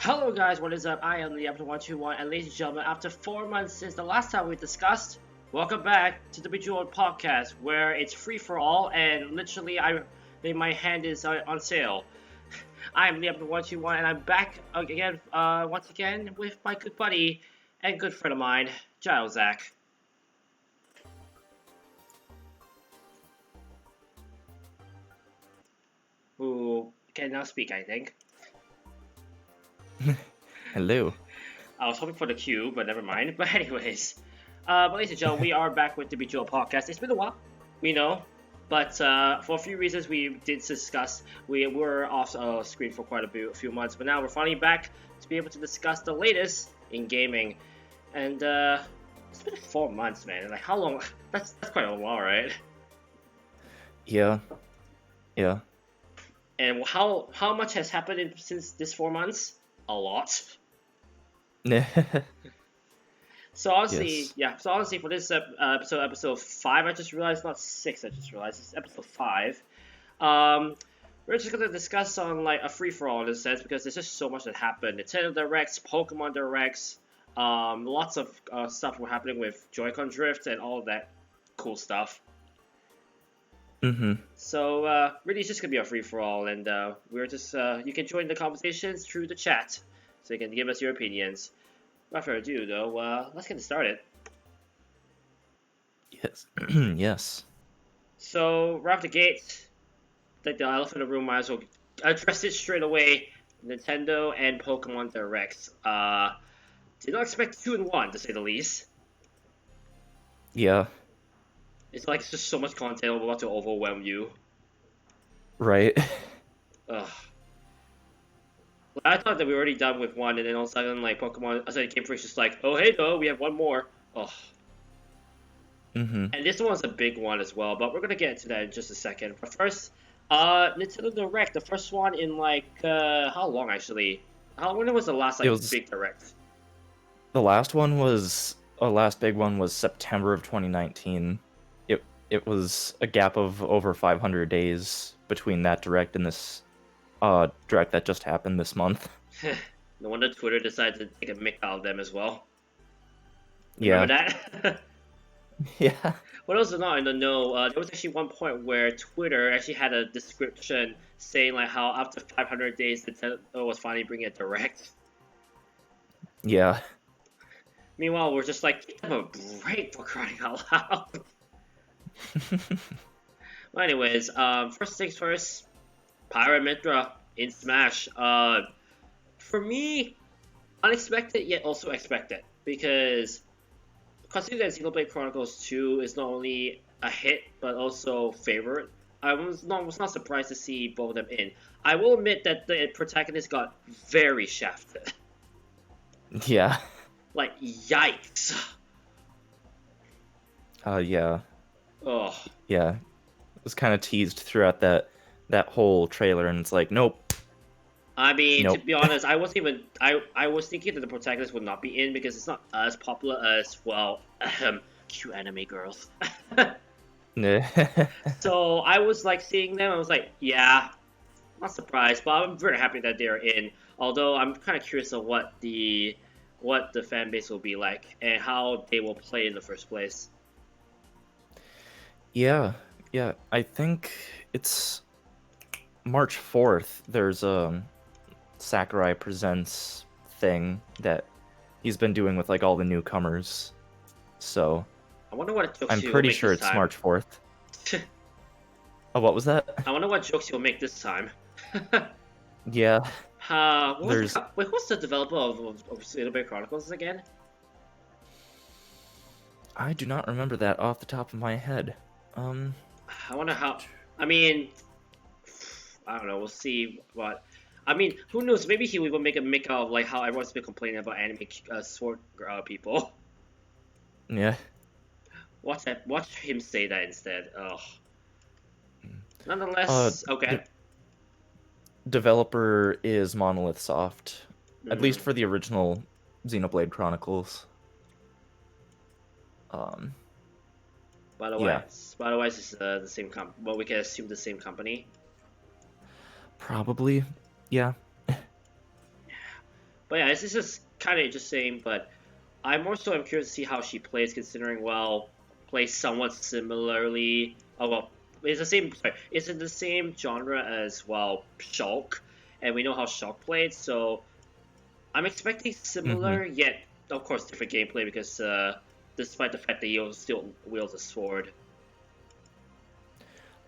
Hello guys, what is up? I am the Episode 121, and ladies and gentlemen, after 4 months since the last time we discussed, welcome back to the Bejeweled podcast, where it's free for all, and literally my hand is on sale. I am the Episode 121, and I'm back again, once again, with my good buddy and good friend of mine, Giles Zach. Who can now speak, I think. Hello. I was hoping for the cue, but never mind. But anyways, ladies and gentlemen, we are back with the Bejeweled podcast. It's been a while, we know, but for a few reasons we did discuss, we were off screen for quite a few months, but now we're finally back to be able to discuss the latest in gaming. And it's been 4 months, man. Like how long? That's quite a while, right? Yeah. And how much has happened since this 4 months? A lot. So honestly, Yes. yeah. So honestly, for this episode 5, I just realized, not 6. I just realized it's episode 5. We're just gonna discuss on like a free for all in a sense because there's just so much that happened. Nintendo Directs, Pokemon Directs, lots of stuff were happening with Joy-Con drift and all of that cool stuff. So really, it's just gonna be a free for all, and we're just you can join the conversations through the chat, so you can give us your opinions. Without further ado, though, let's get started. Yes. Yes. So right off the gate, like the elephant in the room, might as well address it straight away. Nintendo and Pokemon Directs. Did not expect 2 in 1 to say the least. Yeah. It's like just so much content about to overwhelm you. Right. Ugh. I thought that we were already done with 1, and then all of a sudden, like Pokemon, I said Game Freak's just like, oh hey, no, we have 1 more. Oh. And this one's a big one as well, but we're gonna get into that in just a second. But first, Nintendo Direct, the first one in like how long actually? When was the last like big Direct? The last one was last big one was September of 2019. It was a gap of over 500 days between that Direct and this Direct that just happened this month. No wonder Twitter decided to take a mick out of them as well. Yeah. Remember that? Yeah. What else is not in the know? There was actually one point where Twitter actually had a description saying like how after 500 days Nintendo was finally bringing a Direct. Yeah. Meanwhile, we're just like, give them a break, for crying out loud. Well, anyways, first things first, Pyra Mythra in Smash. For me, unexpected yet also expected, because considering that Xenoblade Chronicles 2 is not only a hit but also favorite, I was not surprised to see both of them in. I will admit that the protagonist got very shafted. Yeah. Like, yikes. Yeah. Ugh. Yeah. It was kind of teased throughout that whole trailer, and it's like, nope. I mean, Nope. to be honest, I was thinking that the protagonist would not be in because it's not as popular as, well, cute anime girls. So I was like seeing them, I was like, yeah, not surprised, but I'm very happy that they're in. Although I'm kind of curious of what the fan base will be like and how they will play in the first place. Yeah. I think it's March 4th. There's a Sakurai Presents thing that he's been doing with like all the newcomers. So I wonder what jokes I'm he will pretty make sure this it's time. March 4th. Oh, what was that? I wonder what jokes he'll make this time. Yeah. Wait, who's the developer of Xenoblade Chronicles again? I do not remember that off the top of my head. I wonder how. I mean, I don't know. We'll see what. I mean, who knows? Maybe he will even make a make out of like how everyone's been complaining about anime sword people. Yeah. Watch him say that instead. Ugh. Nonetheless, okay. Developer is Monolith Soft, at least for the original Xenoblade Chronicles. By the way, it's the same well, we can assume the same company. Probably, yeah. But yeah, it's just kind of interesting. But I'm more so I'm curious to see how she plays, considering plays somewhat similarly. Oh well, it's the same. Sorry, it's in the same genre as Shulk, and we know how Shulk played. So I'm expecting Mm-hmm. similar, yet of course different gameplay because despite the fact that he still wields a sword.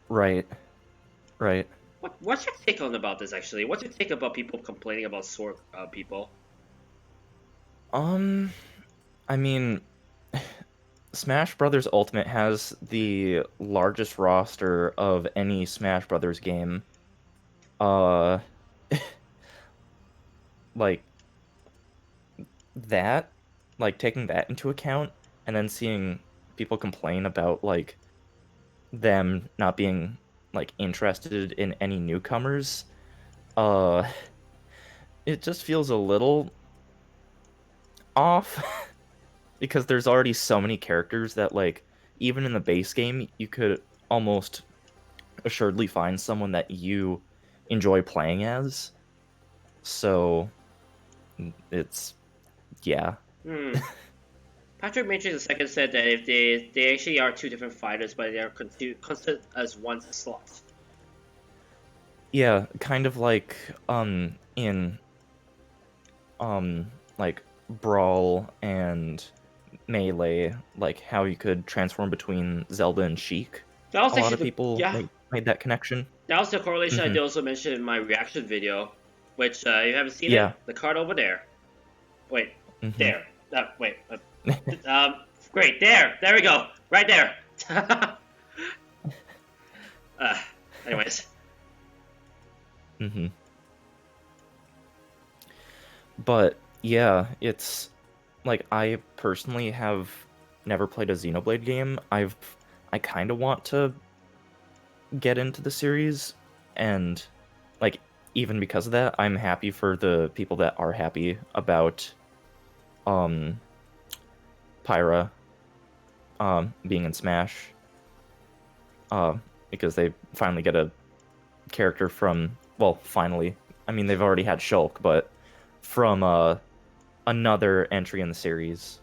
Right. Right. What's your take on about this actually? What's your take about people complaining about sword people? Um, I mean, Smash Brothers Ultimate has the largest roster of any Smash Brothers game. Uh, like that, like taking that into account, and then seeing people complain about like them not being like interested in any newcomers, uh, it just feels a little off because there's already so many characters that like even in the base game you could almost assuredly find someone that you enjoy playing as. So it's yeah. Hmm. Patrick Matrix II said that if they actually are two different fighters, but they are considered as one slot. Yeah, kind of like in like Brawl and Melee, like how you could transform between Zelda and Sheik. That was A lot actually of the people yeah. made that connection. That was the correlation I Hmm. did also mention in my reaction video, which you haven't seen it. Yeah. The card over there. Wait, Hmm. there. Wait. Um, great. There we go. Right there. uh, anyways, Hmm. But yeah, it's like I personally have never played a Xenoblade game. I kind of want to get into the series, and like even because of that, I'm happy for the people that are happy about um Pyra being in Smash, uh because they finally get a character from, well, finally. I mean, they've already had Shulk, but from another entry in the series.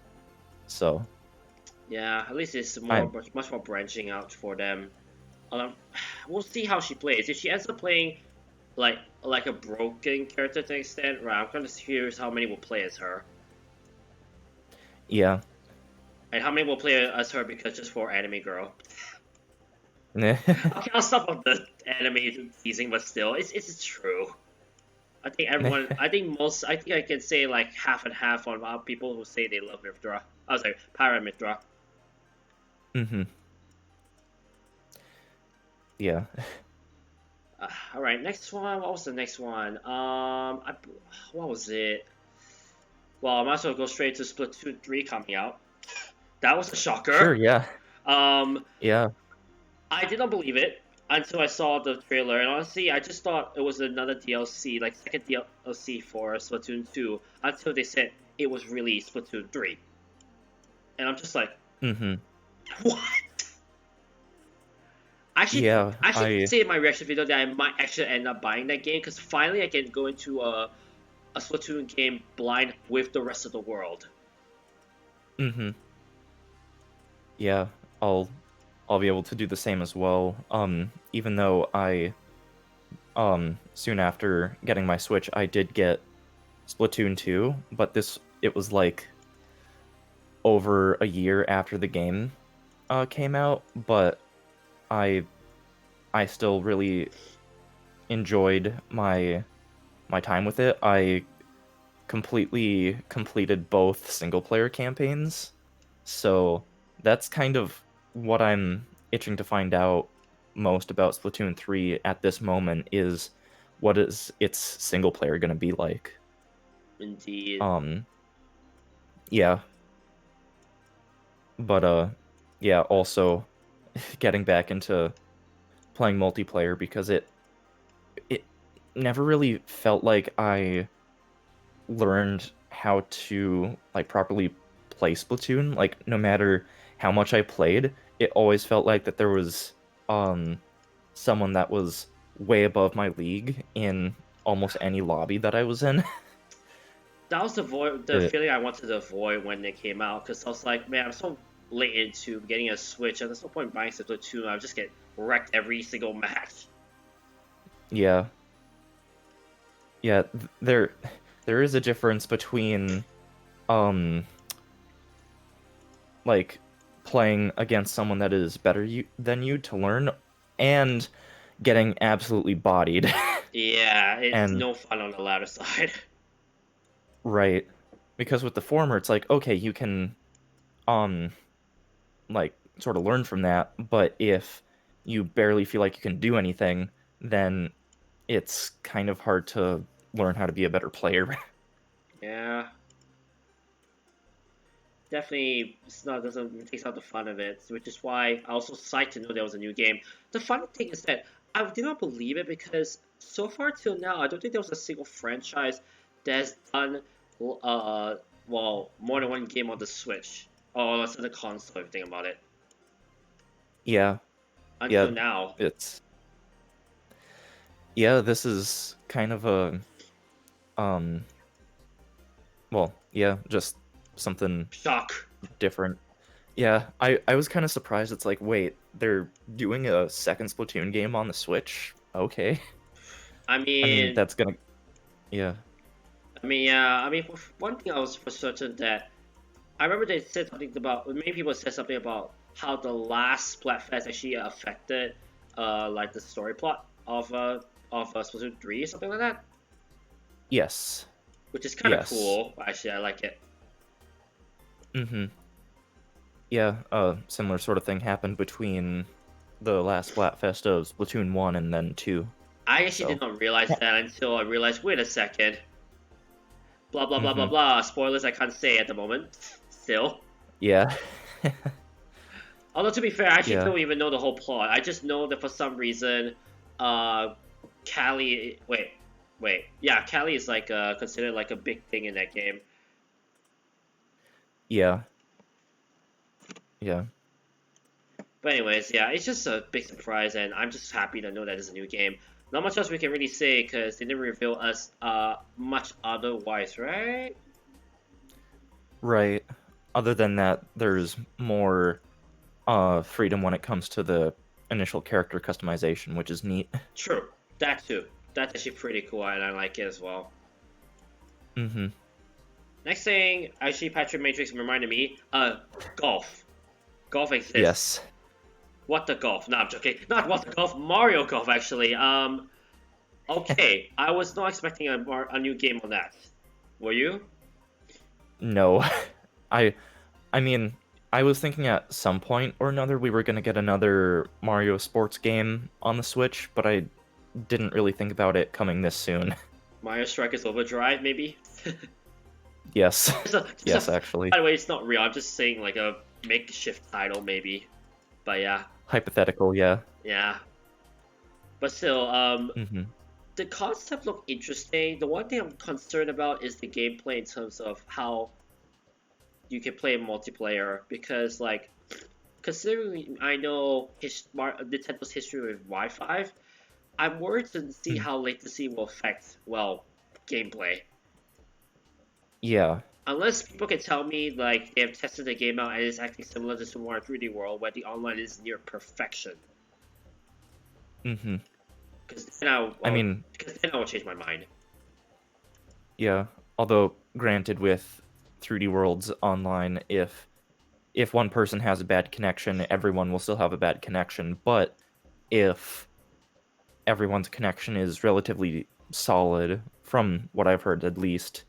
So, yeah. At least it's I much more branching out for them. Um, we'll see how she plays. If she ends up playing like a broken character to an extent, right? I'm kind of curious how many will play as her, yeah. and how many will play as her because just for anime girl. Okay, I'll stop with the anime teasing, but still, it's true. I think everyone, I think most, I think I can say like half and half on people who say they love Mithra. I was like Pyra Mithra. Hmm. Yeah. All right, next one. What was the next one? What was it? Well, I might as well go straight to Splatoon 3 coming out. That was a Sure, shocker. yeah. Um, Yeah. I did not believe it until I saw the trailer, and honestly, I just thought it was another DLC, like second DLC for Splatoon 2, until they said it was really Splatoon 3, and I'm just like, Hmm. what? Yeah, I actually did I say in my reaction video that I might actually end up buying that game because finally I can go into a Splatoon game blind with the rest of the world. hmm. Yeah, I'll I'll be able to do the same as well. Even though I soon after getting my Switch, I did get Splatoon 2, but this it was like over a year after the game came out, but I I still really enjoyed my time with it. I completely completed both single player campaigns. So that's kind of what I'm itching to find out most about Splatoon 3 at this moment is what is its single player going to be like. Indeed. Um yeah, but yeah, also getting back into playing multiplayer because it never really felt like I learned how to like properly play Splatoon. Like no matter how much I played, it always felt like that there was um someone that was way above my league in almost any lobby that I was in. That was the It, feeling I wanted to avoid when it came out, because I was like, man, I'm so late into getting a Switch, and there's no point buying Splatoon 2. I'll just get wrecked every single match. yeah, yeah. There is a difference between um like playing against someone that is better than you to learn, and getting absolutely bodied. Yeah, it's And no fun on the latter side. right, because with the former, it's like, okay, you can um like sort of learn from that, but if you barely feel like you can do anything, then it's kind of hard to learn how to be a better player. Yeah, definitely, it's not doesn't it takes out the fun of it, which is why I also psyched to know there was a new game. The funny thing is that I did not believe it because so far till now, I don't think there was a single franchise that's done uh well more than one game on the Switch or let's say the console. If you think about it, Yeah, yeah, until now, it's yeah, this is kind of a um well, yeah, just something shock. different. Yeah, I was kind of surprised. It's like, wait, they're doing a second Splatoon game on the Switch? Okay. I I mean, mean, that's gonna yeah. yeah. I mean, for one thing, I was for certain that I remember they said something about many people said something about how the last Splatfest actually affected like the story plot of Splatoon 3 or something like that, Yes. which is kind of Yes. cool. Actually, I like it. Mm-hmm. Yeah, similar sort of thing happened between the last Splatfest of Splatoon 1 and then 2. I actually did So, not realize that until I realized, wait a second, blah blah blah blah mm-hmm. blah. Spoilers I can't say at the moment. Still, Yeah. although to be fair, I actually Yeah. don't even know the whole plot. I just know that for some reason, uh, Callie. Yeah, Callie is like considered like a big thing in that game. Yeah. Yeah. But anyways, yeah, it's just a big surprise, and I'm just happy to know that there's a new game. Not much else we can really say because they didn't reveal us much otherwise, right? Right. Other than that, there's more freedom when it comes to the initial character customization, which is neat. True, that too. That's actually pretty cool, and I like it as well. Mm-hmm. Next thing, actually, Patrick Matrix reminded me, golf. Golf exists. Yes. What the golf? No, I'm joking. Not what the golf. Mario Golf, actually. Okay. I was not expecting a new game on that. Were you? No. I I mean, I was thinking at some point or another we were gonna get another Mario sports game on the Switch, but I didn't really think about it coming this soon. Mario Strikers Overdrive, maybe? Yes. Just Yes, actually. by the way, it's not real. I'm just saying like a makeshift title, maybe. But yeah, Hypothetical, yeah. yeah. But still, Mm-hmm. the concept look interesting. The one thing I'm concerned about is the gameplay in terms of how you can play multiplayer. Because like, considering I know Nintendo's history with Wi-Fi, I'm worried to see how latency will affect gameplay. Yeah. Unless people can tell me like they have tested the game out and it's acting similar to Super Mario 3D World, where the online is near perfection. Mm-hmm. Because then I, I well, mean, because then I will change my mind. yeah. Although, granted, with 3D Worlds Online, if one person has a bad connection, everyone will still have a bad connection. But if everyone's connection is relatively solid, from what I've heard at least,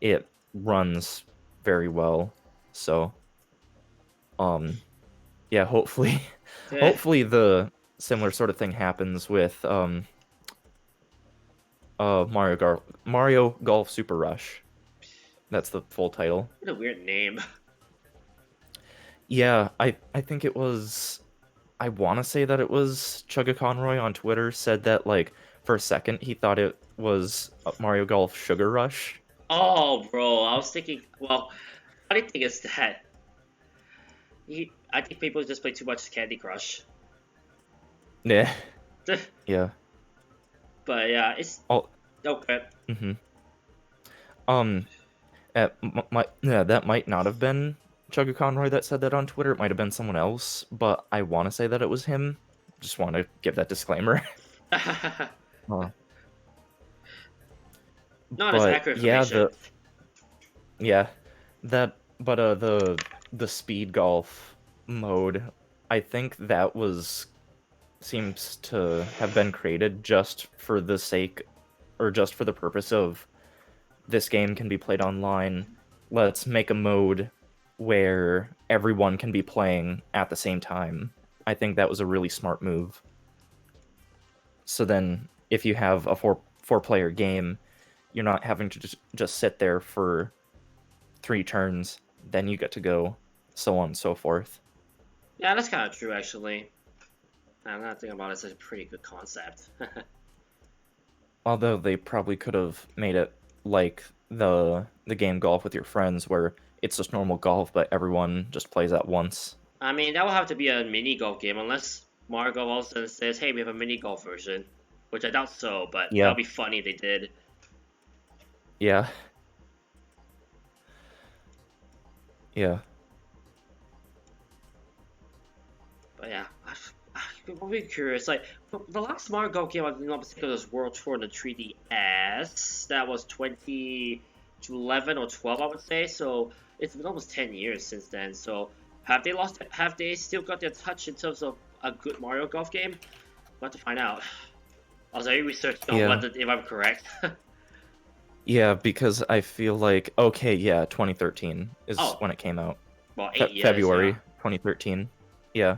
it runs very well. So, um, yeah, hopefully, Eh, hopefully the similar sort of thing happens with Mario Golf Super Rush. That's the full title. what a weird name. Yeah, I think it was. I want to say that it was Chugga Conroy on Twitter said that like for a second he thought it was Mario Golf Sugar Rush. Oh, bro, I was thinking. Well, funny thing is that I think people just play too much Candy Crush. Yeah, But yeah. yeah, it's Oh, okay. mm-hmm. Um, Yeah, that might not have been Chugga Conroy that said that on Twitter. It might have been someone else, but I want to say that it was him. Just want to give that disclaimer. Uh, Not as but accurate yeah, information. yeah, but the speed golf mode, I think that was seems to have been created just for the sake or just for the purpose of this game can be played online. Let's make a mode where everyone can be playing at the same time. I think that was a really smart move. So then if you have a four player game, you're not having to just sit there for 3 turns, then you get to go, so on and so forth. Yeah, that's kind of true, actually. I'm not thinking about it. It's a pretty good concept. Although they probably could have made it like the game golf with your friends where it's just normal golf but everyone just plays at once. I mean, that will have to be a mini golf game unless Mario Golf also says, "Hey, we have a mini golf version," which I doubt so, but that Yeah. would be funny if they did. Yeah. Yeah. But yeah, I'm really curious. Like the last Mario Golf game I did not mistaken was World Tour on the 3DS. That was 2011 or 12, I would say. So it's been almost 10 years since then. So have they lost? Have they still got their touch in terms of a good Mario Golf game? We'll have to find out. I was already researching on Yeah. if I'm correct. Yeah, because I feel like okay, yeah, 2013 is Oh, when it came out. well, 8 years, February yeah. 2013. Yeah.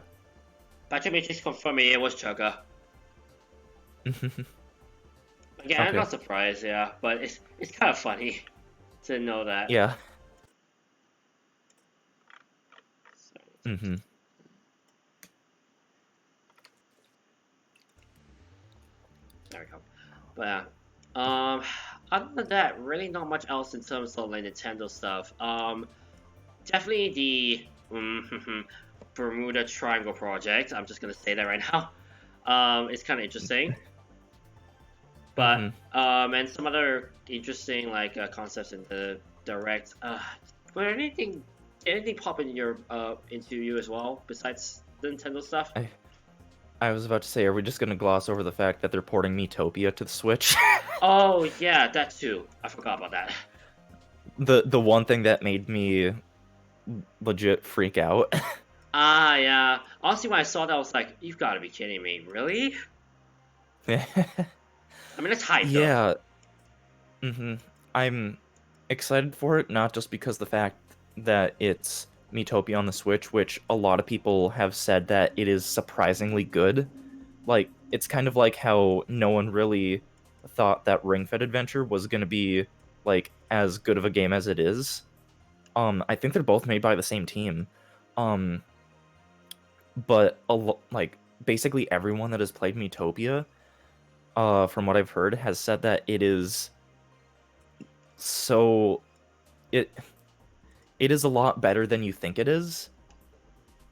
Biometrics confirming it was Chugga. Again, I'm Okay. not surprised, yeah, but it's kind of funny to know that. Yeah. Mhm. There we go. But yeah. Other than that, really not much else in terms of like Nintendo stuff. Definitely the Bermuda Triangle project. I'm just gonna say that right now. It's kind of interesting. But Mhm. and some other interesting like concepts in the direct. But anything pop in your into you as well besides the Nintendo stuff? I I was about to say, are we just gonna gloss over the fact that they're porting Miitopia to the Switch? Oh yeah, that too. I forgot about that. The one thing that made me legit freak out. Ah yeah. Honestly, when I saw that, I was like, "You've got to be kidding me, really?" I mean, it's hype though. Yeah. Hmm. I'm excited for it, not just because the fact that it's Miitopia on the Switch, which a lot of people have said that it is surprisingly good. Like, it's kind of like how no one really thought that Ring Fit Adventure was gonna be like as good of a game as it is. I think they're both made by the same team. Um, but like basically everyone that has played Miitopia, from what I've heard, has said that it is so it it is a lot better than you think it is,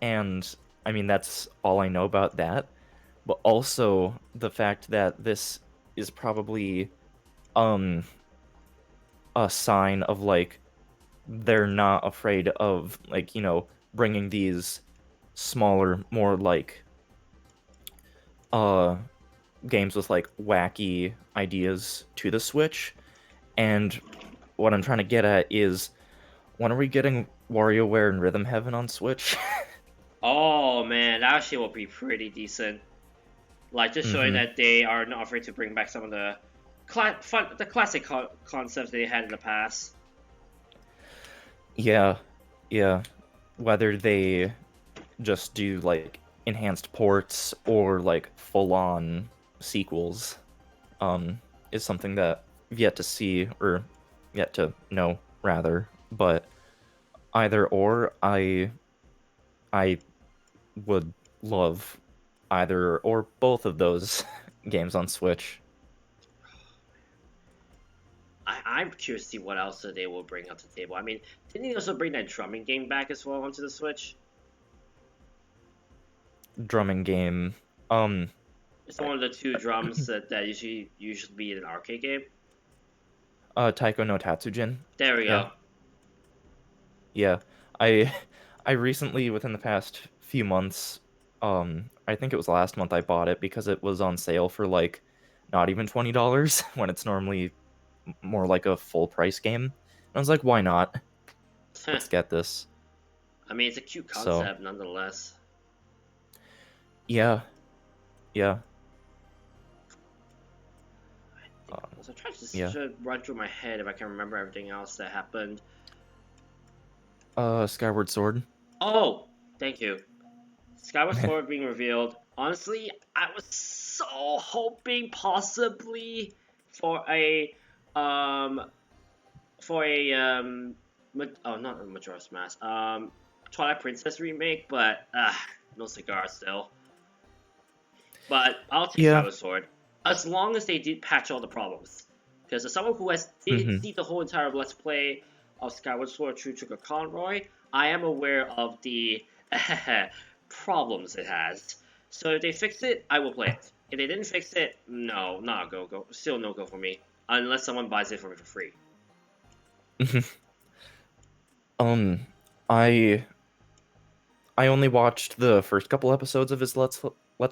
and I mean that's all I know about that. But also the fact that this is probably um a sign of like they're not afraid of like bringing these smaller, more like uh games with like wacky ideas to the Switch. And what I'm trying to get at is when are we getting WarioWare and Rhythm Heaven on Switch? Oh man, that actually will be pretty decent. Like just showing Hmm. that they are not afraid to bring back some of the classic concepts they had in the past. Yeah, yeah. Whether they just do like enhanced ports or like full-on sequels, is something that I've yet to see or yet to know rather. But either or, I would love either or both of those games on Switch. I'm curious to see what else they will bring up to the table. I mean, didn't they also bring that drumming game back as well onto the Switch? Drumming game. Um, It's one of the two drums that usually be in an arcade game. Taiko no Tatsujin. There we Yeah. go. Yeah, I I recently, within the past few months, I think it was last month I bought it because it was on sale for like not even $20 when it's normally more like a full price game. And I was like, why not? Let's get this. I mean, it's a cute So concept nonetheless. yeah, yeah, I was trying to yeah. just run through my head if I can remember everything else that happened. Skyward Sword. Oh, thank you. Skyward Sword being revealed. Honestly, I was so hoping possibly for a um not a Majora's Mask Twilight Princess remake, but no cigar still. But I'll take Yeah. Skyward Sword as long as they did patch all the problems. Because as someone who did Hmm. see the whole entire Let's Play of Skyward Sword True Trigger Conroy, I am aware of the problems it has. So if they fix it, I will play it. If they didn't fix it, no, not go. Still no go for me. Unless someone buys it for me for free. Um, I I only watched the first couple episodes of his Let's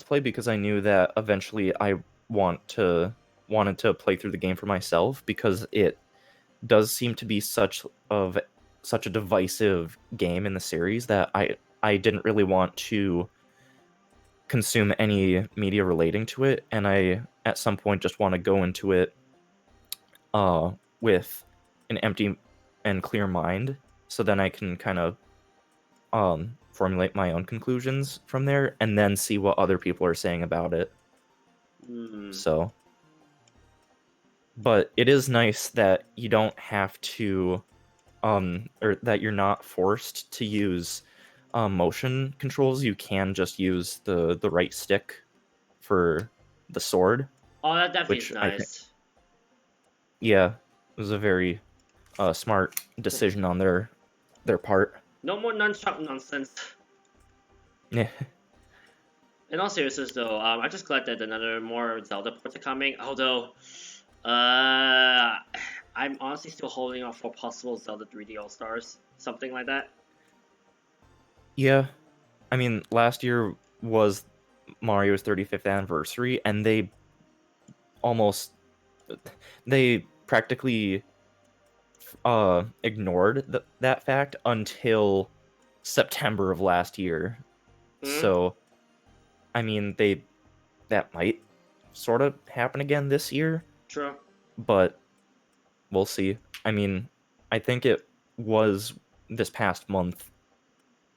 Play because I knew that eventually I wanted to play through the game for myself because it does seem to be such a divisive game in the series that I didn't really want to consume any media relating to it, and I at some point just want to go into it with an empty and clear mind, so then I can kind of formulate my own conclusions from there and then see what other people are saying about it. Hmm. So, but it is nice that you don't have to or that you're not forced to use motion controls. You can just use the right stick for the sword, Oh, that definitely is which I think, nice. yeah, was a very smart decision on their part. No more nunchuck nonsense. Yeah. In all seriousness, though, I'm just glad that another more Zelda ports are coming. Although, I'm honestly still holding off for possible Zelda 3D All Stars, something like that. Yeah, I mean, last year was Mario's 35th anniversary, and almost they practically ignored that fact until September of last year. Hmm. So, I mean, that might sort of happen again this year, True. but we'll see. I mean, I think it was this past month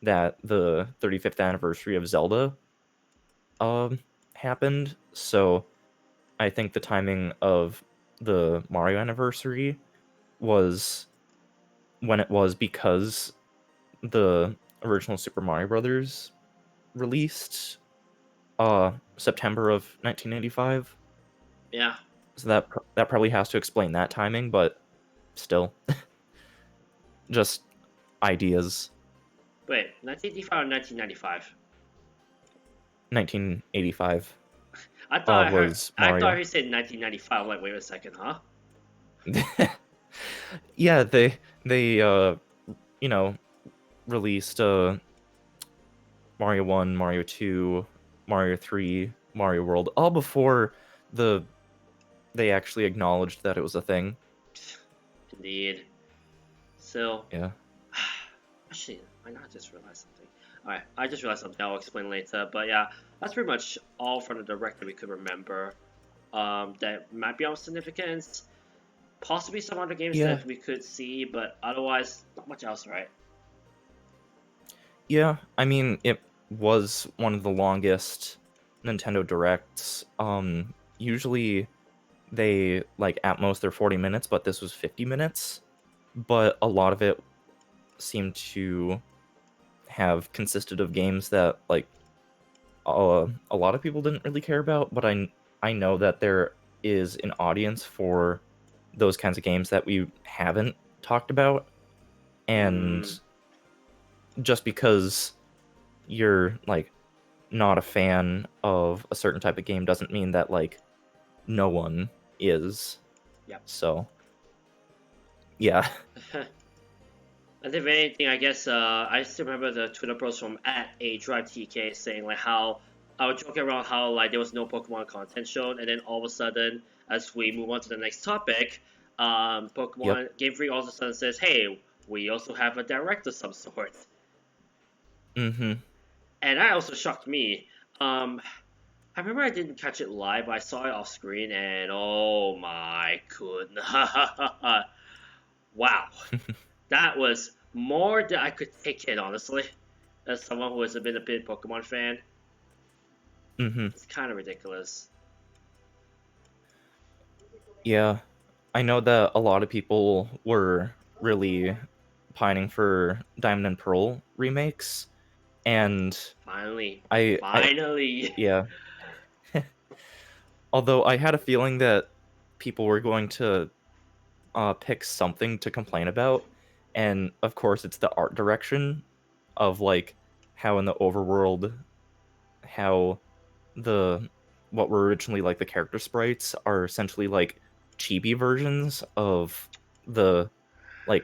that the 35th anniversary of Zelda um happened. So, I think the timing of the Mario anniversary was when it was because the original Super Mario Brothers released September of 1985. Yeah. So that probably has to explain that timing, but still just ideas. Wait, 1985 or 1995? 1985 I thought I heard. was I thought Mario. he said 1995. I'm like, wait a second, huh? Yeah, they you know, released Mario 1, Mario 2, Mario 3, Mario World all before the they actually acknowledged that it was a thing. Indeed. So, Yeah. actually, I not just realized something. Alright, I just realized something. I'll explain later. But yeah, that's pretty much all from the direct that we could remember. That might be of significance. Possibly some other games Yeah. that we could see, but otherwise, not much else, right? Yeah, I mean, it was one of the longest Nintendo Directs. Usually they like at most they're 40 minutes, but this was 50 minutes. But a lot of it seemed to have consisted of games that like a lot of people didn't really care about, but I know that there is an audience for those kinds of games that we haven't talked about, and Hmm. just because you're like not a fan of a certain type of game doesn't mean that like no one is. Yep. So, yeah. And if anything, I guess I still remember the Twitter post from @ADriveTK saying like how I was joking around how like there was no Pokemon content shown, and then all of a sudden, as we move on to the next topic, Yep. Pokemon Game Freak all of a sudden says, "Hey, we also have a direct of some sort," Mm-hmm. and that also shocked me. I remember I didn't catch it live, but I saw it off screen, and oh my goodness, wow. That was more than I could take in, honestly. As someone who has been a big Pokemon fan, Mm-hmm. it's kind of ridiculous. Yeah. I know that a lot of people were really pining for Diamond and Pearl remakes, and Finally, I finally. yeah. Although I had a feeling that people were going to pick something to complain about, and of course it's the art direction of like how in the overworld, how the what were originally like the character sprites are essentially like chibi versions of the like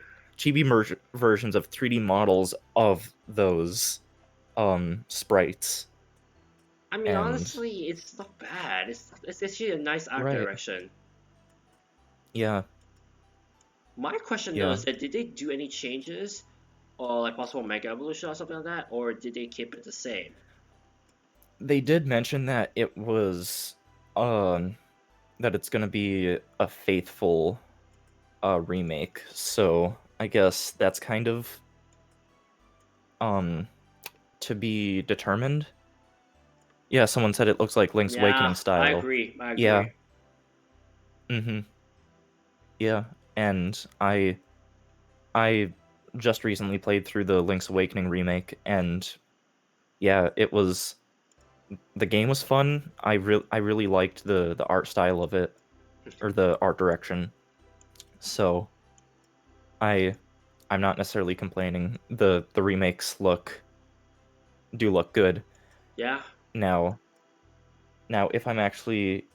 versions of 3D models of those sprites. I mean, And honestly, it's not bad. It's actually a nice art right, direction. yeah, My question though yeah, is that did they do any changes, or like possible Mega Evolution or something like that, or did they keep it the same? they did mention that it was um that it's gonna be a faithful remake, so I guess that's kind of um to be determined. Yeah, someone said it looks like Link's Yeah, Awakening I style. agree. I Yeah, agree. mm-hmm. Yeah, and I just recently played through the Link's Awakening remake, and yeah, the game was fun. I really liked the art style of it, or the art direction. So I I'm not necessarily complaining. The remakes do look good. Yeah, Now if I'm actually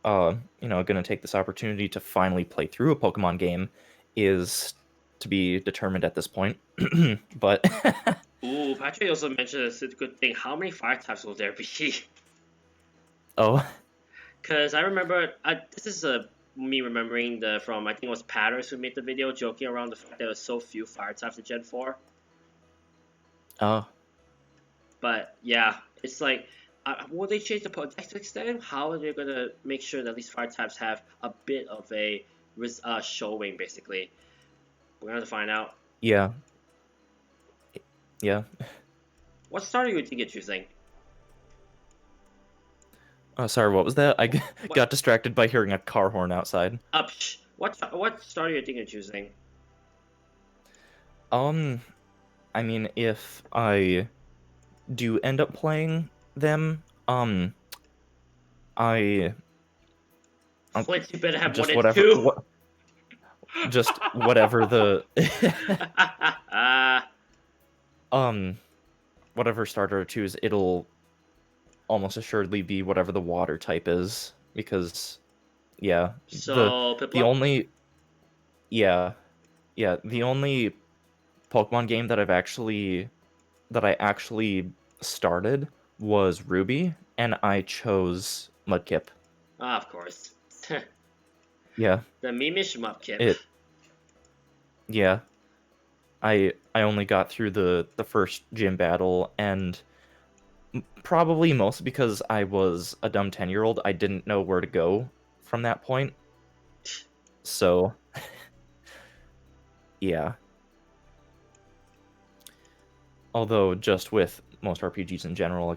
gonna take this opportunity to finally play through a Pokemon game is to be determined at this point. But ooh, Patrick also mentioned it's a good thing. How many fire types will there be? oh Because I remember, this is me remembering the from I think it was Patters who made the video joking around the fact there was so few fire types in Gen 4. oh But yeah, it's like, will they change the Podex extent? How are they gonna make sure that these fire types have a bit of a showing? Basically, we're gonna have to find out. yeah, yeah. What starter you think you're choosing? Sorry, what was that? I What got distracted by hearing a car horn outside. what starter you think you're choosing? Um, I mean, if I do end up playing them, I Flint, you better have more just than two. just whatever the uh, um whatever starter I choose, it'll almost assuredly be whatever the water type is, because yeah, so the Piplup. only yeah, the only Pokemon game that I actually started was Ruby, and I chose Mudkip. Ah, of course. The Yeah, Mimish Mupkip. it yeah. I only got through the first gym battle, and probably mostly because I was a dumb 10-year-old, I didn't know where to go from that point. So, yeah. Although just with most RPGs in general,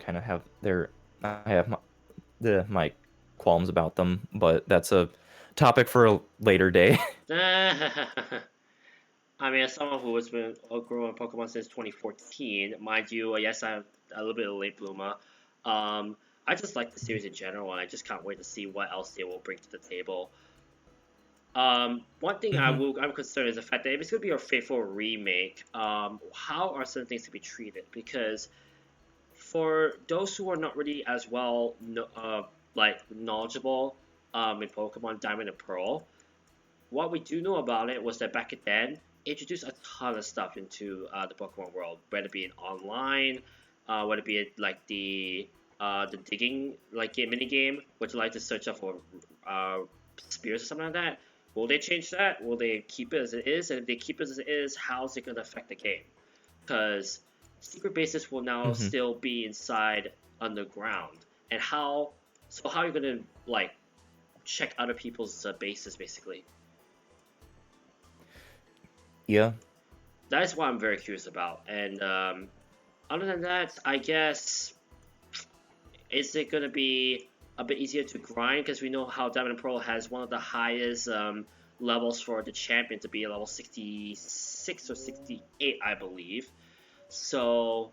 I have my qualms about them, but that's a topic for a later day. I mean, as someone who has been growing Pokemon since 2014, mind you, yes, I'm a little bit of a late bloomer. I just like the series in general, and I just can't wait to see what else they will bring to the table. One thing Hmm. I'm concerned is the fact that if it's gonna be a faithful remake, how are certain things to be treated? Because for those who are not really as well, like knowledgeable, in Pokemon Diamond and Pearl, what we do know about it was that back then introduced a ton of stuff into the Pokemon world, whether it be in online, whether it be like the digging like game mini game, which you like to search up for uh, spears or something like that. Will they change that? Will they keep it as it is? And if they keep it as it is, how's it gonna affect the game? Because secret bases will now Mm-hmm. still be inside underground, and how are you gonna like check other people's bases basically? Yeah. That is what I'm very curious about. And other than that, I guess is it gonna be a bit easier to grind because we know how Diamond and Pearl has one of the highest levels for the champion to be level 66 or 68, I believe. So,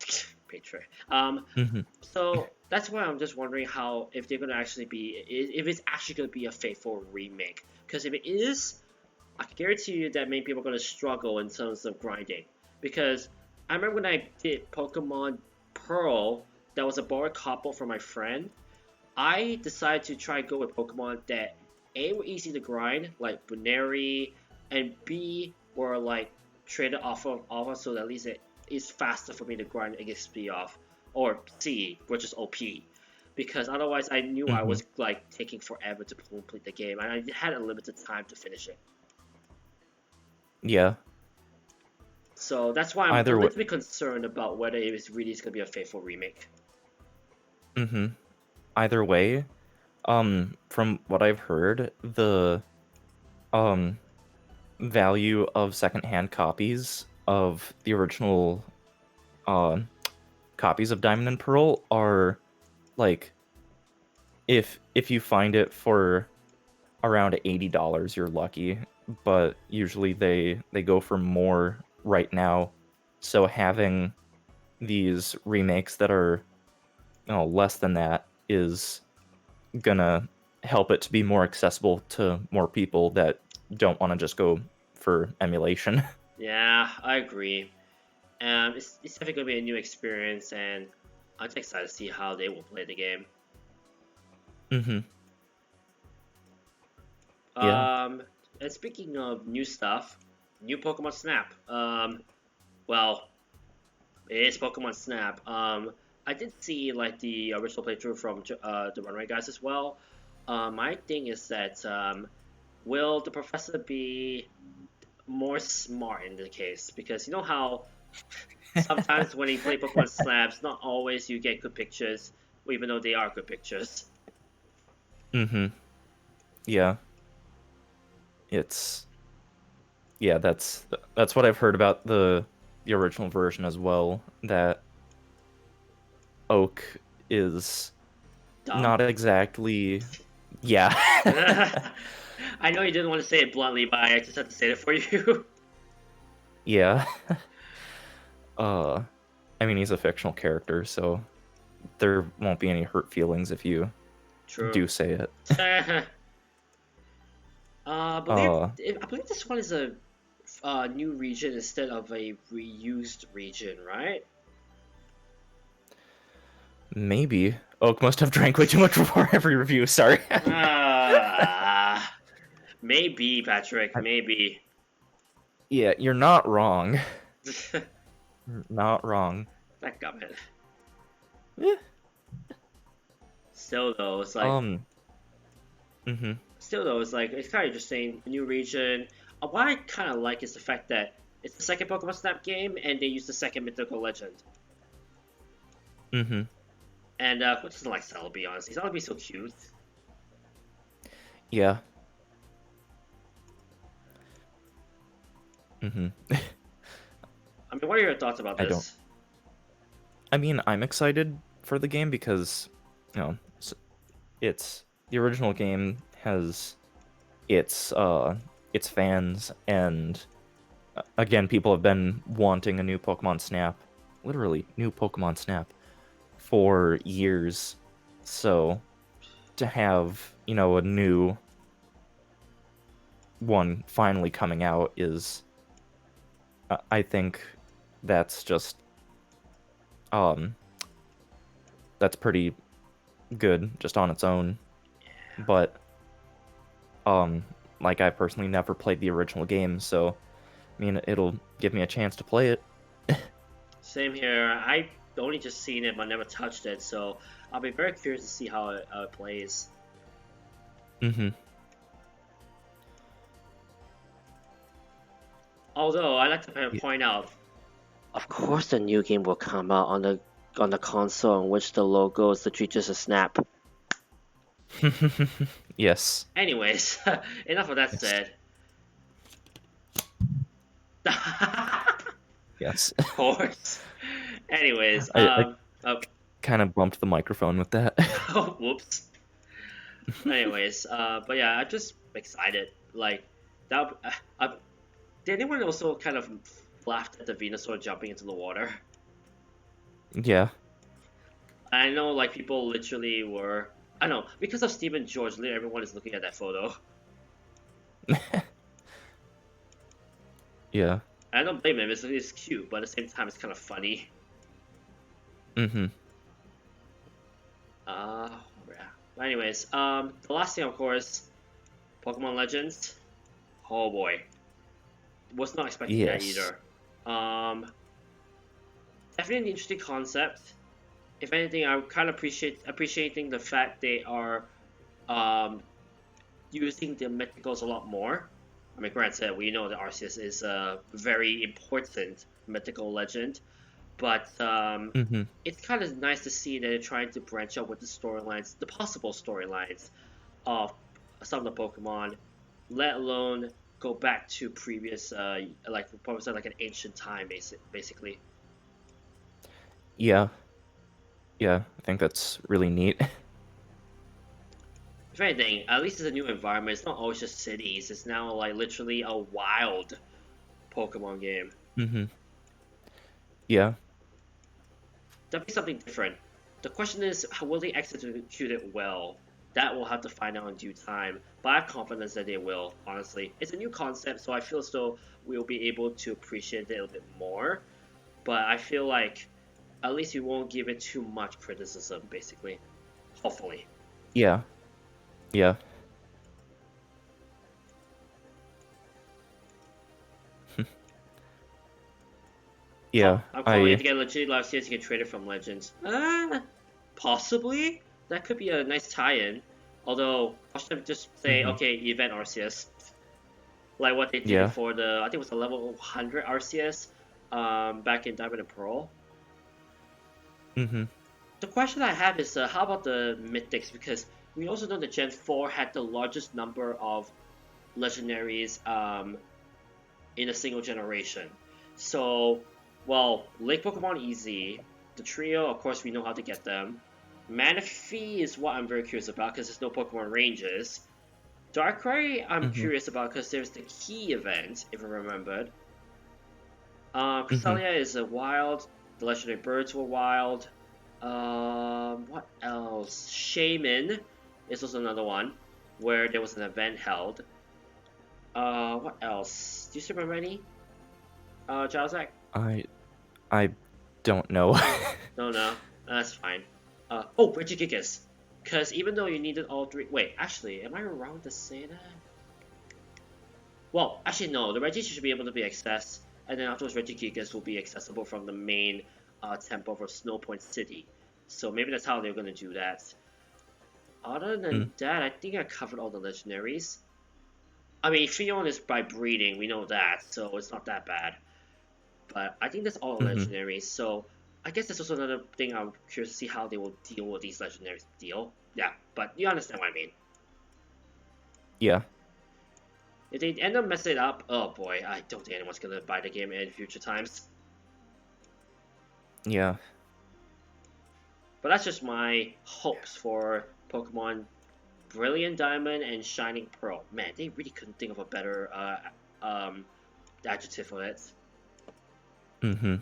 Patreon. Mm-hmm. So that's why I'm just wondering how if they're gonna actually be if it's actually gonna be a faithful remake. Because if it is, I can guarantee you that many people are gonna struggle in terms of grinding. Because I remember when I did Pokemon Pearl, that was a borrowed copy from my friend. I decided to try and go with Pokemon that A were easy to grind, like Buneri, and B were like traded off so that at least it is faster for me to grind XP off, or C, which is OP. Because otherwise, I knew I Mm-hmm. was like taking forever to complete the game, and I had a limited time to finish it. Yeah. So that's why I'm a Either way. little bit concerned about whether it is really going to be a faithful remake. Mm-hmm. Either way, from what I've heard, the um value of secondhand copies of the original uh, copies of Diamond and Pearl are like if you find it for around $80, you're lucky, but usually they go for more right now. So having these remakes that are less than that is gonna help it to be more accessible to more people that don't want to just go for emulation. Yeah, I agree. It's definitely going to be a new experience, and I'm just excited to see how they will play the game. Mm-hmm. Yeah. Um, and speaking of new stuff, new Pokemon Snap. Well, it is Pokemon Snap. I did see like the original playthrough from the Runway guys as well. My thing is that will the professor be more smart in the case? Because you know how sometimes when you play Pokemon Snaps, not always you get good pictures, even though they are good pictures. Mm-hmm. Yeah. It's yeah, that's what I've heard about the original version as well, that Oak is Dumb. not exactly yeah. I know you didn't want to say it bluntly, but I just had to say it for you. Yeah. Uh I mean, he's a fictional character, so there won't be any hurt feelings if you True. do say it. Uh I believe this one is a new region instead of a reused region, right? Maybe Oak must have drank way too much before every review, sorry. Uh, maybe, Patrick, maybe. Yeah, you're not wrong. Not wrong. That got it. Yeah. Still though, Mm-hmm. it's kind of interesting. New region. What I kind of like is the fact that it's the second Pokemon Snap game, and they use the second mythical legend. Mm-hmm. And who doesn't like Celebi? Honestly, Celebi's so cute. Yeah. Mm-hmm. I mean, what are your thoughts about I don't. this? I mean, I'm excited for the game because, it's the original game has its fans, and again, people have been wanting a new Pokemon Snap, literally new Pokemon Snap, for years. So to have a new one finally coming out is, I think that's just um that's pretty good just on its own. But like, I personally never played the original game, so I mean, it'll give me a chance to play it. Same here. I only just seen it, but never touched it, so I'll be very curious to see how it plays. Mm-hmm. Although I like to point out, of course, the new game will come out on the console in which the logo is literally just a snap. Yes. Anyways, enough of that Yes. said. Yes. Of course. Anyways, I oh, kind of bumped the microphone with that. oh, whoops. Anyways, but yeah, I'm just excited. Like that. Did anyone also kind of laughed at the Venusaur jumping into the water? Yeah. I know, like people literally were. I know because of Stephen George. Literally everyone is looking at that photo. Yeah. I don't blame him. It's cute, but at the same time, it's kind of funny. Mm-hmm. Yeah. But anyways, the last thing, of course, Pokemon Legends. Oh boy, was not expecting that Yes. either. Definitely an interesting concept. If anything, I'm kind of appreciating the fact they are using the mythicals a lot more. I mean, granted, we know that Arceus is a very important mythical legend, but Mm-hmm. it's kind of nice to see that they're trying to branch out with the storylines, the possible storylines of some of the Pokemon, let alone go back to previous, like probably like an ancient time, basically. Yeah. Yeah. I think that's really neat. If anything, at least it's a new environment. It's not always just cities. It's now like literally a wild Pokemon game. Mm-hmm. Yeah. Definitely something different. The question is, how will they execute it well? That we'll have to find out in due time. But I have confidence that they will, honestly. It's a new concept, so I feel as though we'll be able to appreciate it a little bit more. But I feel like at least we won't give it too much criticism, basically. Hopefully. Yeah. Yeah. Yeah. I'm calling it to get legit live CS. You can trade it from Legends. Possibly. That could be a nice tie-in. Although, watch them just say, Mm-hmm. okay, event RCS. Like what they did Yeah. before I think it was the level 100 RCS back in Diamond and Pearl. Mm-hmm. The question I have is, how about the Mythics? Because we also know that Gen 4 had the largest number of legendaries in a single generation. So, well, Lake Pokemon easy. The trio, of course, we know how to get them. Manaphy is what I'm very curious about because there's no Pokemon ranges. Darkrai, I'm Mm-hmm. curious about because there's the key event, if I remembered. Mm-hmm. Cresselia is a wild. The legendary birds were wild. What else? Shaman is also another one where there was an event held. What else? Do you still remember any? Jalzak? I don't know. No, that's fine. Oh, Regigigas. Because even though you needed all three. Wait, actually, am I wrong to say that? Well, actually, no. The Regis should be able to be accessed, and then afterwards, Regigigas will be accessible from the main temple for Snowpoint City. So maybe that's how they're going to do that. Other than that, I think I covered all the legendaries. I mean, Fion is by breeding, we know that, so it's not that bad. But I think that's all Mm-hmm. legendaries, so I guess that's also another thing I'm curious to see how they will deal with these legendaries. Yeah, but you understand what I mean. Yeah. If they end up messing it up, oh boy, I don't think anyone's gonna buy the game in future times. Yeah. But that's just my hopes for Pokemon Brilliant Diamond and Shining Pearl. Man, they really couldn't think of a better adjective for it. Mm-hmm.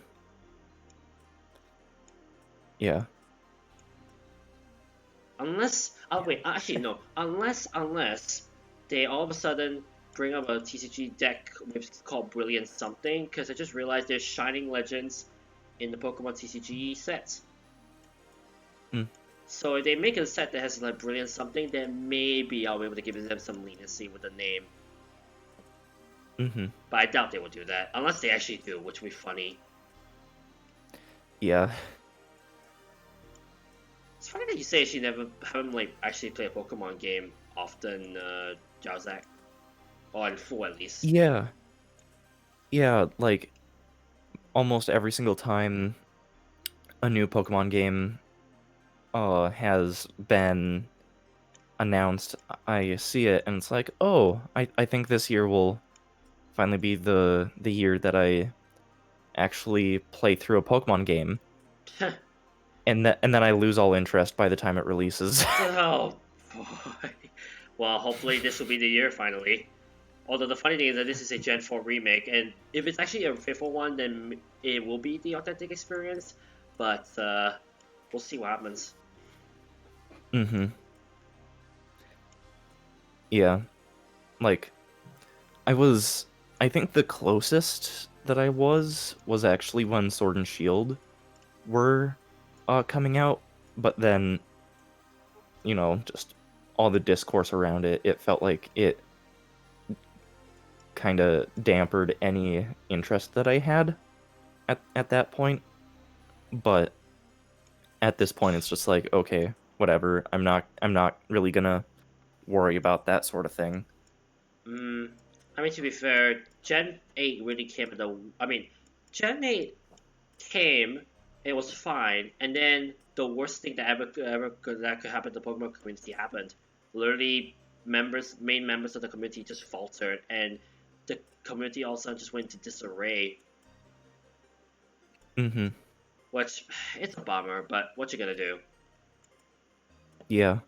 Yeah. Unless, oh wait, actually no. Unless they all of a sudden bring up a TCG deck which is called Brilliant something, because I just realized there's Shining Legends in the Pokemon TCG sets. Mm. So if they make a set that has like Brilliant something, then maybe I'll be able to give them some leniency with the name. Mm-hmm. But I doubt they will do that unless they actually do, which would be funny. Yeah. It's funny that you say she never haven't like actually played a Pokemon game often, Jauzak, or in full at least. Yeah. Yeah, like almost every single time a new Pokemon game has been announced, I see it and it's like, oh, I think this year will finally be the year that I actually play through a Pokemon game. And then I lose all interest by the time it releases. Oh boy. Well, hopefully this will be the year finally. Although the funny thing is that this is a Gen 4 remake, and if it's actually a faithful one, then it will be the authentic experience. But we'll see what happens. Mm-hmm. Yeah. Like I think the closest that I was actually when Sword and Shield were coming out, but then, just all the discourse around it, it felt like it kind of dampered any interest that I had at that point. But at this point, it's just like, okay, whatever. I'm not really gonna worry about that sort of thing. Mm, I mean, to be fair, Gen 8 really came at the. I mean, Gen 8 came, it was fine, and then the worst thing that that could happen to the Pokemon community happened. Literally, main members of the community just faltered, and the community all of a sudden just went into disarray. Mm-hmm. Which, it's a bummer, but what you gonna do? Yeah.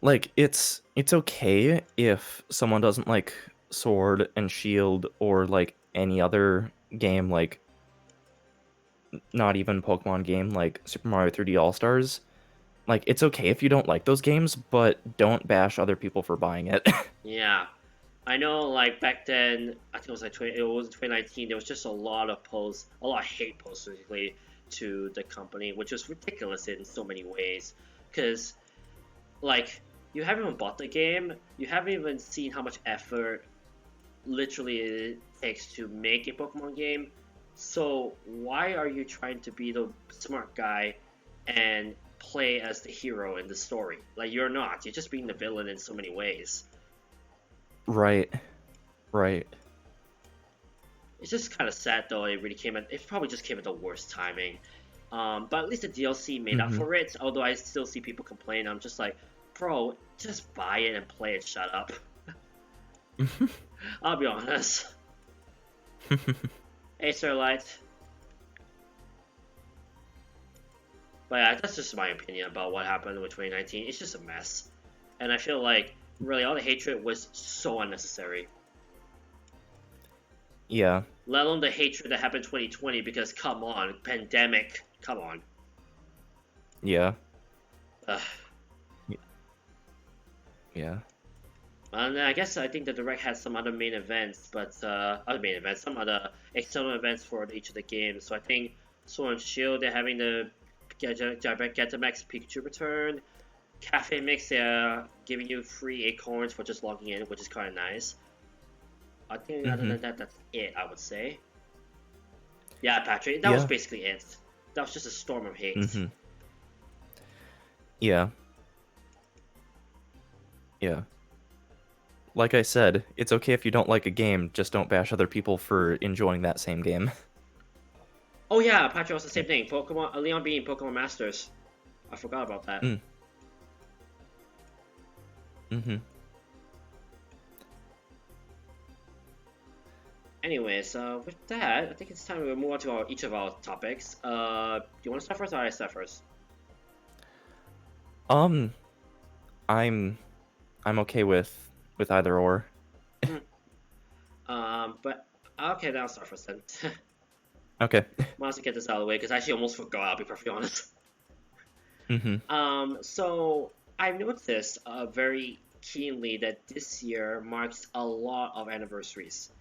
Like it's okay if someone doesn't like Sword and Shield or like any other game, like not even Pokemon game like Super Mario 3D All-Stars. Like it's okay if you don't like those games, but don't bash other people for buying it. Yeah, I know. Like back then, I think it was like it was 2019. There was just a lot of posts, a lot of hate posts, basically, to the company, which was ridiculous in so many ways. Because, like, you haven't even bought the game, you haven't even seen how much effort, literally, it takes to make a Pokemon game. So why are you trying to be the smart guy and play as the hero in the story? Like, you're not. You're just being the villain in so many ways. Right. Right. It's just kind of sad though. It really came at. It probably just came at the worst timing. But at least the DLC made up Mm-hmm. for it. Although I still see people complain. I'm just like, bro, just buy it and play it. Shut up. I'll be honest. Hey, Starlight. But yeah, that's just my opinion about what happened with 2019. It's just a mess, and I feel like really all the hatred was so unnecessary. Yeah. Let alone the hatred that happened in 2020, because come on, pandemic, come on. Yeah. Ugh. Yeah. And I guess I think the Direct had some other main events, but other main events, some other external events for each of the games. So I think Sword and Shield, they're having the Gigantamax Pikachu return. Cafe Mix, they're giving you free acorns for just logging in, which is kind of nice. I think other than that, that's it, I would say. Yeah, Patrick, that was Yeah. basically it. That was just a storm of hate. Mm-hmm. Yeah. Yeah. Like I said, it's okay if you don't like a game, just don't bash other people for enjoying that same game. Oh yeah, Patrick was the same thing. Pokemon, Leon being Pokemon Masters. I forgot about that. Mm. Mm-hmm. Anyways, with that, I think it's time to move on to each of our topics. Do you want to start first, or I start first? Um, I'm okay with either or. But okay, then I'll start first then. Okay. Might as well get this out of the way because I actually almost forgot. I'll be perfectly honest. Mm-hmm. So I've noticed very keenly that this year marks a lot of anniversaries.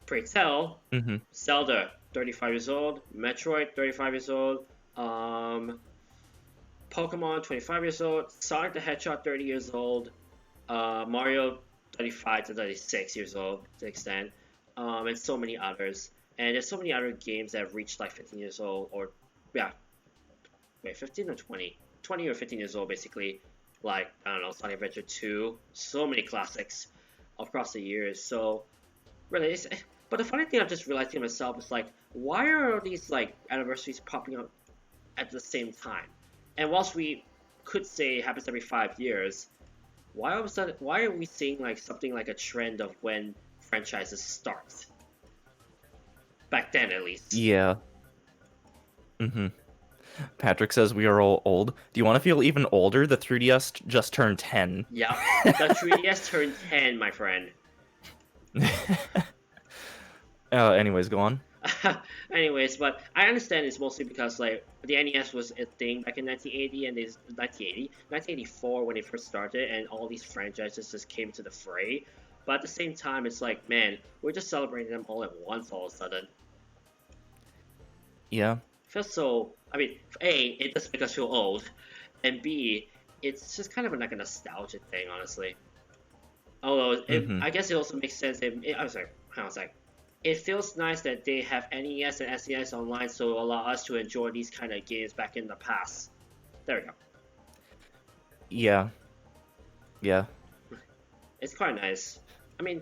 Pray tell, Mm-hmm. Zelda, 35 years old. Metroid, 35 years old. Pokemon, 25 years old. Sonic the Hedgehog, 30 years old. Mario, 35 to 36 years old to extent, and so many others. And there's so many other games that have reached like 15 years old, or yeah, wait, 15 or 20? 20 or 15 years old, basically. Like, I don't know, Sonic Adventure 2, so many classics across the years. So, really, but the funny thing I'm just realizing myself is like, why are all these like anniversaries popping up at the same time? And whilst we could say it happens every 5 years, why are we seeing like something like a trend of when franchises start? Back then, at least. Yeah. Patrick says we are all old. Do you want to feel even older? The 3DS just turned 10. Yeah, the 3DS turned 10, my friend. Anyways, go on. Anyways, but I understand it's mostly because like the NES was a thing back in 1980 and 1984 when it first started, and all these franchises just came to the fray. But at the same time, it's like, man, we're just celebrating them all at once all of a sudden. Yeah. Feels so. I mean, A, it does make us feel old, and B, it's just kind of like a nostalgia thing, honestly. Although, I guess it also makes sense. I'm sorry, I was like, it feels nice that they have NES and SNES online, so allow us to enjoy these kind of games back in the past. There we go. Yeah. Yeah. It's quite nice. I mean,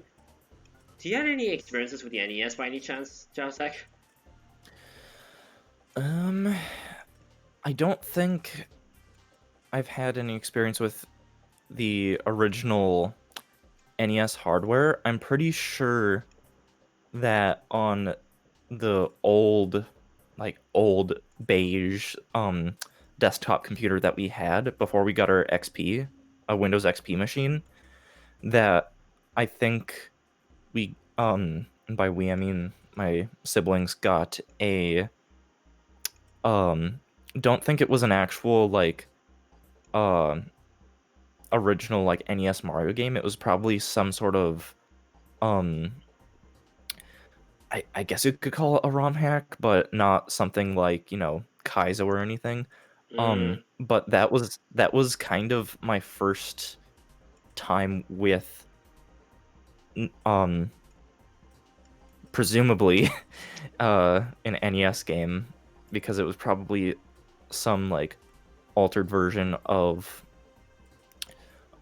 do you have any experiences with the NES by any chance, Josek? I don't think I've had any experience with the original NES hardware. I'm pretty sure that on the old beige desktop computer that we had before we got our XP, a Windows XP machine, that I think we and by we I mean my siblings got a don't think it was an actual like original like NES Mario game. It was probably some sort of I guess you could call it a ROM hack, but not something like, Kaizo or anything. But that was kind of my first time with presumably an NES game, because it was probably some like altered version of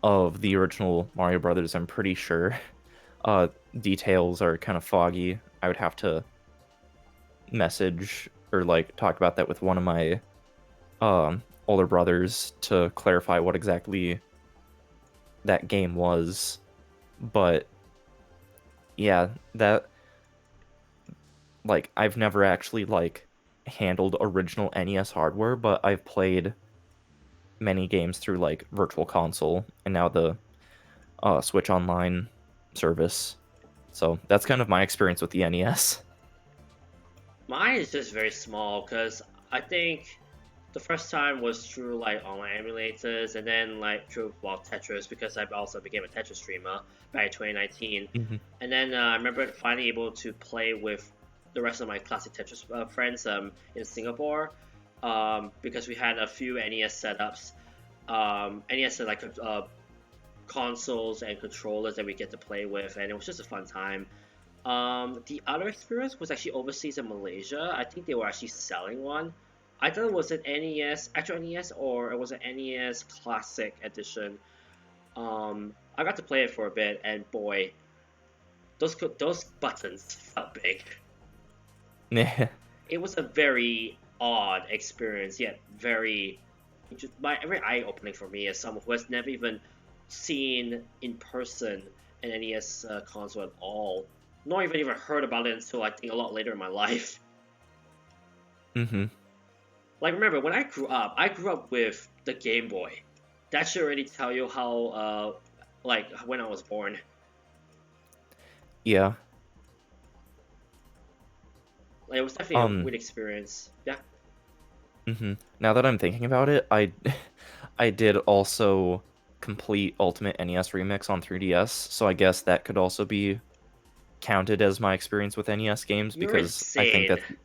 the original Mario Brothers, I'm pretty sure. Details are kind of foggy. I would have to message or like talk about that with one of my older brothers to clarify what exactly that game was. But yeah, that like I've never actually like handled original NES hardware, but I've played many games through like Virtual Console and now the Switch Online service. So that's kind of my experience with the NES. Mine is just very small because I think the first time was through like online emulators, and then like through Tetris, because I also became a Tetris streamer back in 2019. And then I remember finally able to play with the rest of my classic Tetris friends in Singapore, because we had a few NES setups. NES had like consoles and controllers that we get to play with, and it was just a fun time. The other experience was actually overseas in Malaysia. I think they were actually selling one. I thought it was an NES, actual NES, or it was an NES Classic Edition. I got to play it for a bit, and boy, those buttons felt big. Yeah. It was a very odd experience, yet very eye-opening for me as someone who has never even seen in person an NES console at all. Not even heard about it until I think a lot later in my life. Like, remember, when I grew up with the Game Boy. That should already tell you how, like, when I was born. Yeah. Like, it was definitely a weird experience. Yeah. Now that I'm thinking about it, I did also complete Ultimate NES Remix on 3DS, so I guess that could also be counted as my experience with NES games. You're because insane. I think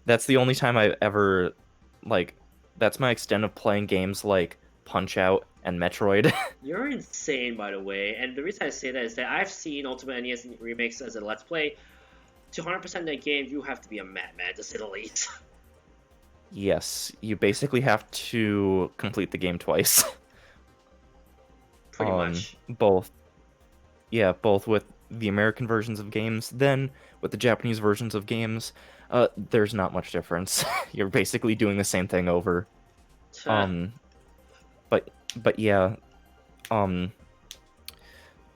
that's the only time I've ever, like, that's my extent of playing games like Punch-Out, and Metroid. You're insane, by the way. And the reason I say that is that I've seen Ultimate NES Remix as a Let's Play. To 100% that game, you have to be a madman, to say the least. Yes, you basically have to complete the game twice. Pretty much. Both. Yeah, both with the American versions of games, then with the Japanese versions of games. There's not much difference. You're basically doing the same thing over. Um, but yeah,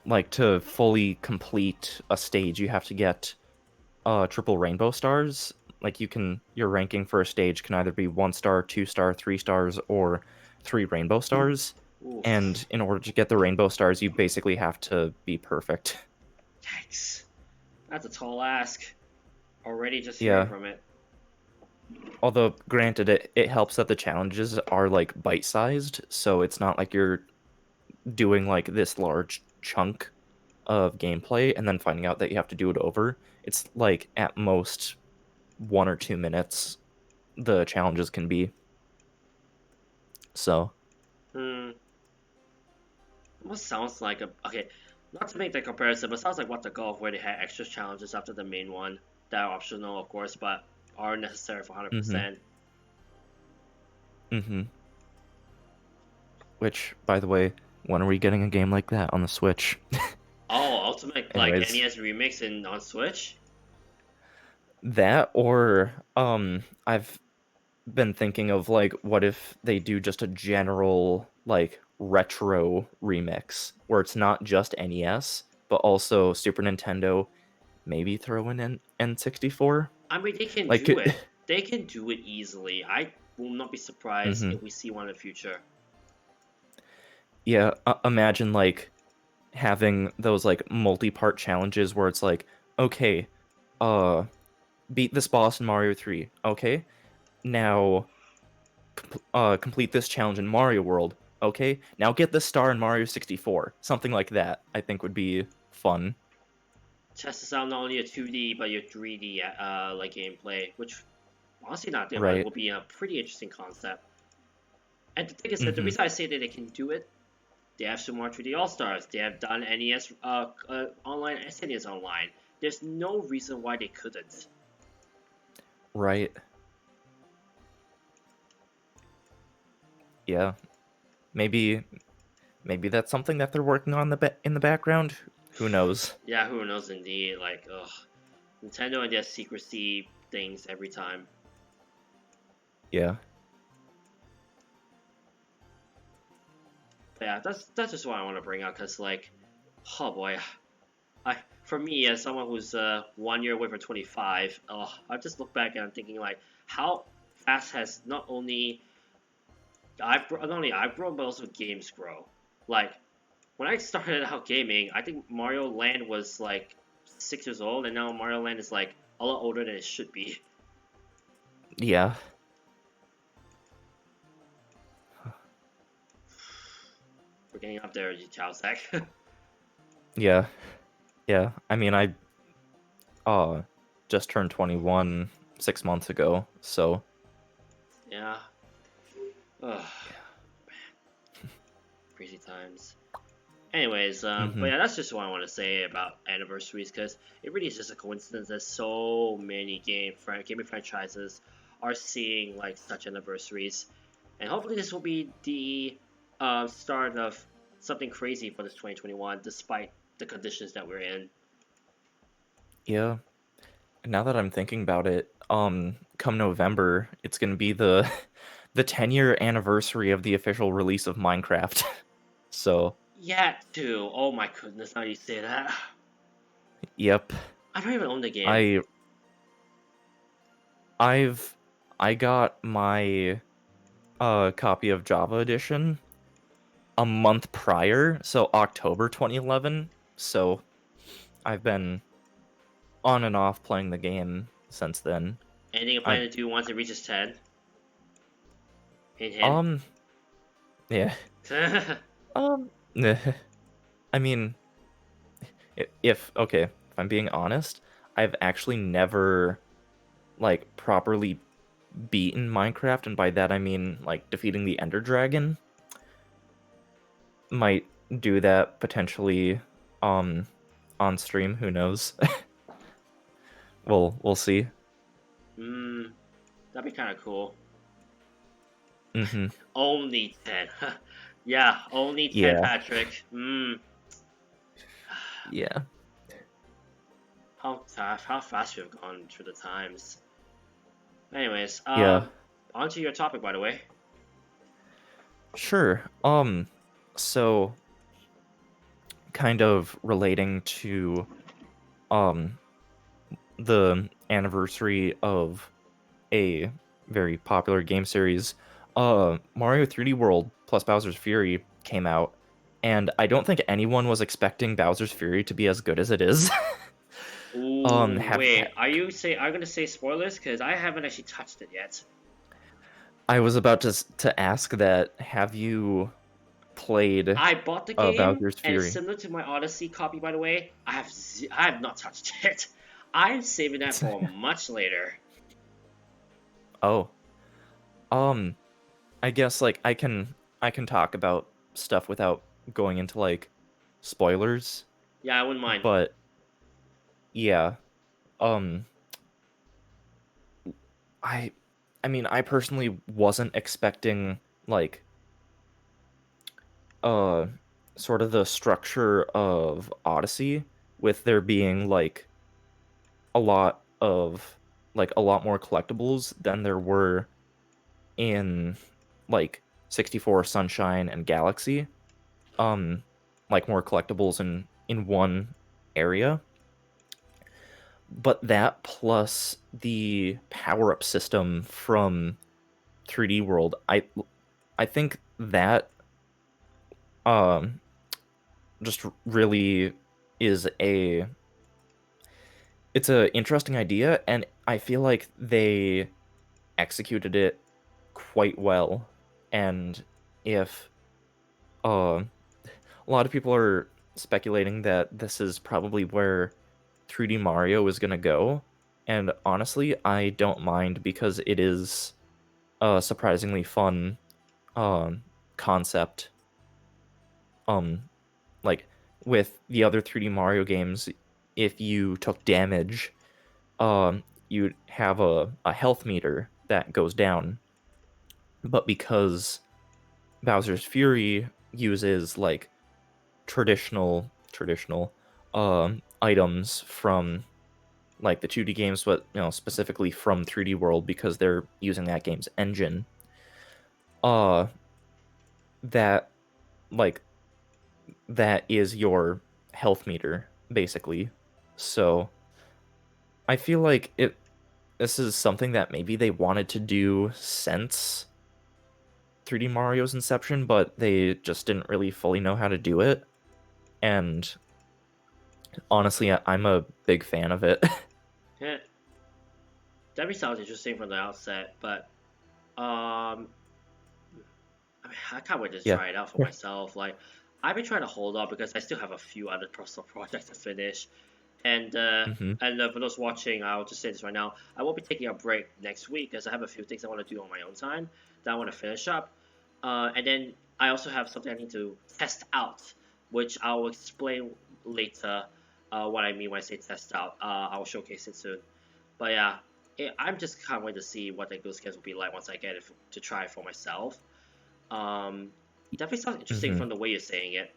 like to fully complete a stage, you have to get triple rainbow stars. Like your ranking for a stage can either be 1 star, 2 star, 3 stars, or 3 rainbow stars. Oof. And in order to get the rainbow stars, you basically have to be perfect. Yikes. That's a tall ask. Already just Yeah. hearing from it. Although, granted, it helps that the challenges are like bite-sized, so it's not like you're doing like this large chunk of gameplay and then finding out that you have to do it over. It's like at most 1 or 2 minutes the challenges can be. So. Almost sounds like a okay. Not to make the comparison, but sounds like what the Golf where they had extra challenges after the main one that are optional, of course, but are necessary for 100%. Which, by the way, when are we getting a game like that on the Switch? Oh, Ultimate like NES Remix on Switch? That or I've been thinking of like what if they do just a general like retro remix where it's not just NES but also Super Nintendo, maybe throw in N64. I mean, they can like, do it. They can do it easily. I will not be surprised if we see one in the future. Yeah, imagine like having those like multi-part challenges where it's like, okay, beat this boss in Mario 3. Okay, now complete this challenge in Mario World. Okay, now get the star in Mario 64. Something like that, I think would be fun. Test this out not only a 2D but your 3D like gameplay, which honestly not doing Right. will be a pretty interesting concept. And the thing is that the reason I say that they can do it, they have Super Mario 3D All Stars. They have done NES online, SNES online. There's no reason why they couldn't. Right. Yeah. Maybe that's something that they're working on in the background. Who knows? Yeah, who knows indeed. Like, ugh. Nintendo and their secrecy things every time. Yeah. But yeah, that's just what I want to bring up, because, like, oh boy. For me, as someone who's 1 year away from 25, I just look back and I'm thinking, like, how fast has not only I've grown, but also games grow. Like, when I started out gaming, I think Mario Land was like 6 years old, and now Mario Land is like a lot older than it should be. Yeah. We're getting up there, Chao Sack. Yeah. Yeah. I mean, I just turned 21 6 months ago, so. Yeah. Ugh. Man. Crazy times. Anyways, but yeah, that's just what I want to say about anniversaries, because it really is just a coincidence that so many gaming franchises are seeing like such anniversaries, and hopefully this will be the start of something crazy for this 2021, despite the conditions that we're in. Yeah. Now that I'm thinking about it, come November, it's gonna be the 10-year anniversary of the official release of Minecraft. So. Yeah, too. Oh my goodness, now you say that. Yep. I don't even own the game. I got my copy of Java Edition a month prior, so October 2011. So I've been on and off playing the game since then. Anything you plan to do once it reaches 10? Hint, hint. Yeah. I mean, if I'm being honest, I've actually never like properly beaten Minecraft, and by that I mean like defeating the Ender Dragon. might do that potentially um on stream, who knows. We'll see. Hmm, that'd be kind of cool. Mhm. Only 10. Yeah, only 10, Yeah. Patrick. Hmm. Yeah. How tough, how fast we've gone through the times. Anyways, Yeah. on to your topic, by the way. Sure. So kind of relating to um the anniversary of a very popular game series, Mario 3D World plus Bowser's Fury came out, and I don't think anyone was expecting Bowser's Fury to be as good as it is. Ooh, Have wait, are you gonna say spoilers? Because I haven't actually touched it yet. I was about to ask that. Have you played I bought the game, Bowser's and it's Fury? similar to my Odyssey copy, by the way. I have not touched it. I'm saving that for much later. Oh, um, I guess like I can talk about stuff without going into like spoilers, Yeah, I wouldn't mind. but yeah, um, I I mean I personally wasn't expecting like uh sort of the structure of Odyssey, with there being like a lot more collectibles than there were in like 64 Sunshine and Galaxy. Um like more collectibles in one area. But that plus the power-up system from 3D World, I think that um just really is a it's a interesting idea, and I feel like they executed it quite well. And if a lot of people are speculating that this is probably where 3D Mario is going to go, and honestly I don't mind, because it is a surprisingly fun um concept. um like with the other 3D Mario games, if you took damage, you'd have a health meter that goes down. But because Bowser's Fury uses like traditional items from like the 2D games, but specifically from 3D World, because they're using that game's engine, uh that like that is your health meter basically. So I feel like this is something that maybe they wanted to do since 3D Mario's inception, but they just didn't really fully know how to do it. And honestly, I'm a big fan of it. Yeah, that sounds interesting from the outset, but I mean, I can't wait to Yeah. try it out for myself. Like, I've been trying to hold off because I still have a few other personal projects to finish. And Hmm. for those watching, I'll just say this right now: I will be taking a break next week because I have a few things I want to do on my own time that I want to finish up. And then I also have something I need to test out, which I will explain later. What I mean when I say test out, I'll showcase it soon. But yeah, I'm just can't wait to see what the Ghost games will be like once I get it to try it for myself. Um, definitely sounds interesting Hmm. from the way you're saying it.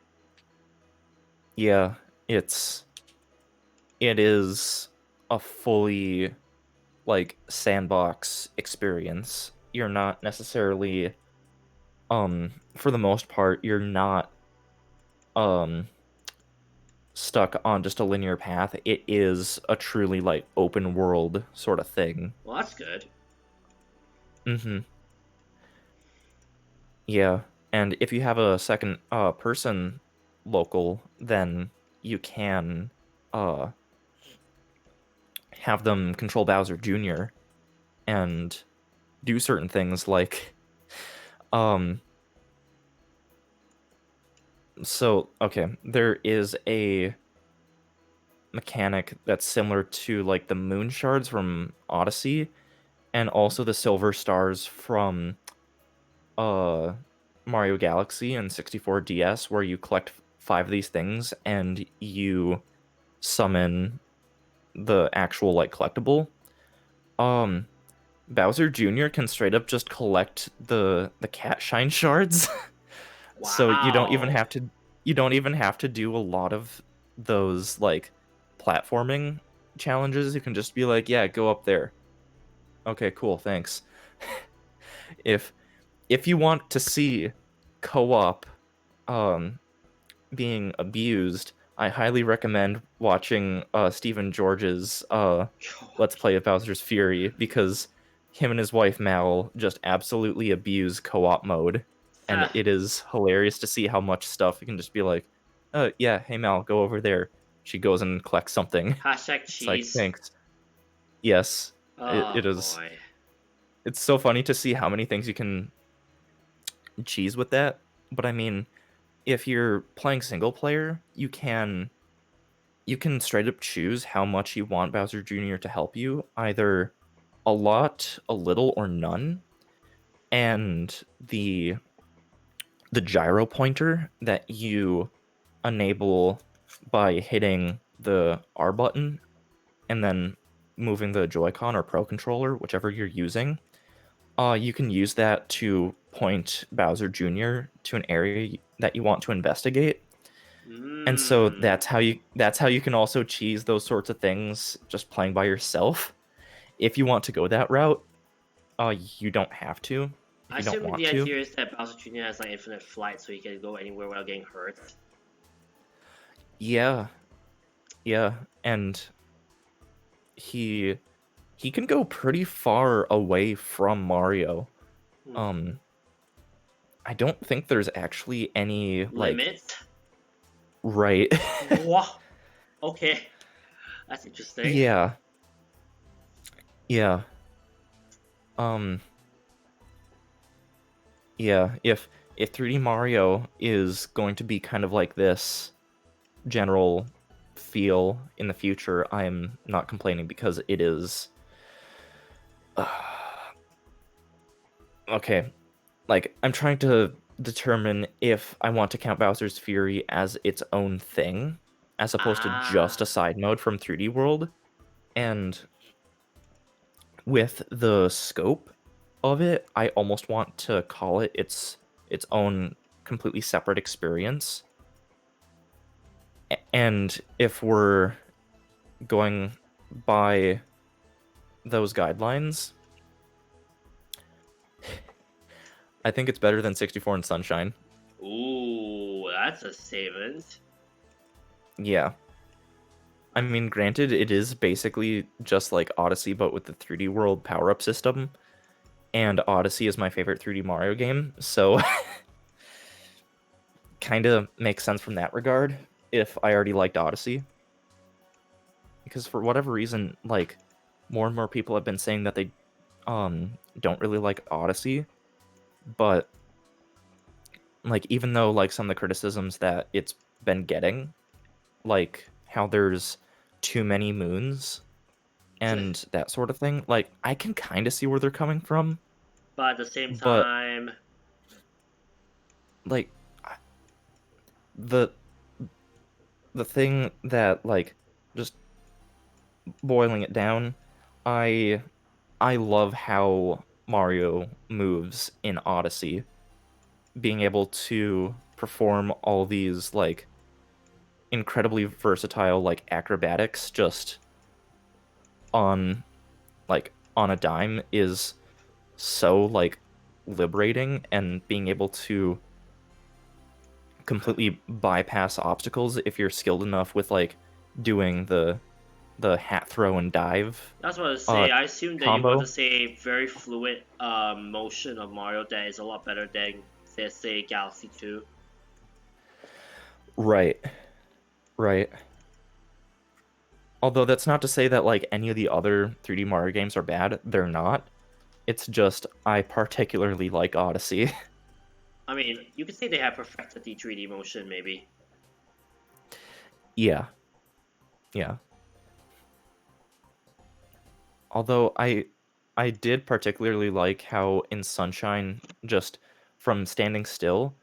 Yeah, it is a fully like sandbox experience. You're not necessarily for the most part, you're not um stuck on just a linear path. It is a truly like open world sort of thing. Well, that's good. Hmm. Yeah, and if you have a second person local, then you can uh have them control Bowser Jr. and do certain things like um so okay, there is a mechanic that's similar to like the moon shards from Odyssey, and also the silver stars from uh Mario Galaxy and 64 DS, where you collect 5 of these things and you summon the actual like collectible. Um, Bowser Jr. can straight up just collect the cat shine shards. So Wow. you don't even have to do a lot of those like platforming challenges. You can just be like, yeah, go up there. Okay, cool, thanks. If if you want to see co-op um being abused, I highly recommend watching Stephen George's Let's Play of Bowser's Fury, because him and his wife Mal just absolutely abuse co-op mode, and Huh. it is hilarious to see how much stuff you can just be like, yeah, hey Mal, go over there. She goes and collects something. Hashtag It's like, cheese. thanks. Yes, Oh it is. boy. It's so funny to see how many things you can cheese with that. But I mean, if you're playing single player, you can straight up choose how much you want Bowser Jr. to help you, either a lot, a little, or none. And the gyro pointer that you enable by hitting the R button and then moving the Joy-Con or Pro controller, whichever you're using, you can use that to point Bowser Jr. to an area that you want to investigate. And so Mmm. that's how you can also cheese those sorts of things just playing by yourself. If you want to go that route, you don't have to if I you don't assume want the to. idea is that Bowser Jr. has like infinite flight, so he can go anywhere without getting hurt. Yeah, yeah, and he he can go pretty far away from Mario. Hmm. Um, I don't think there's actually any like Limits? right. Wow. Okay. That's interesting. Yeah, yeah. Um, yeah. If 3D Mario is going to be kind of like this general feel in the future, I'm not complaining because it is. Okay, like I'm trying to determine if I want to count Bowser's Fury as its own thing, as opposed to just Ah. a side mode from 3D World. And with the scope of it, I almost want to call it its own completely separate experience. And if we're going by those guidelines, I think it's better than 64 and Sunshine. Ooh, that's a savings. Yeah. I mean, granted, it is basically just like Odyssey, but with the 3D World power-up system. And Odyssey is my favorite 3D Mario game, so kind of makes sense from that regard if I already liked Odyssey. Because for whatever reason, like, more and more people have been saying that they don't really like Odyssey, but like even though like some of the criticisms that it's been getting, like how there's too many moons and that sort of thing, like I can kind of see where they're coming from, But at the same but time, like the the thing that like just boiling it down, I I love how Mario moves in Odyssey, being able to perform all these like incredibly versatile like acrobatics just on on a dime is so like liberating, and being able to completely bypass obstacles if you're skilled enough with like doing the hat throw and dive that's what I was uh say. I assume that you're going to combo. say very fluid motion of Mario that is a lot better than, say Galaxy 2. Right, right. Although that's not to say that like any of the other 3D Mario games are bad. They're not. It's just I particularly like Odyssey. I mean, you could say they have perfected the 3D motion, maybe. Yeah, yeah. Although I did particularly like how in Sunshine, just from standing still,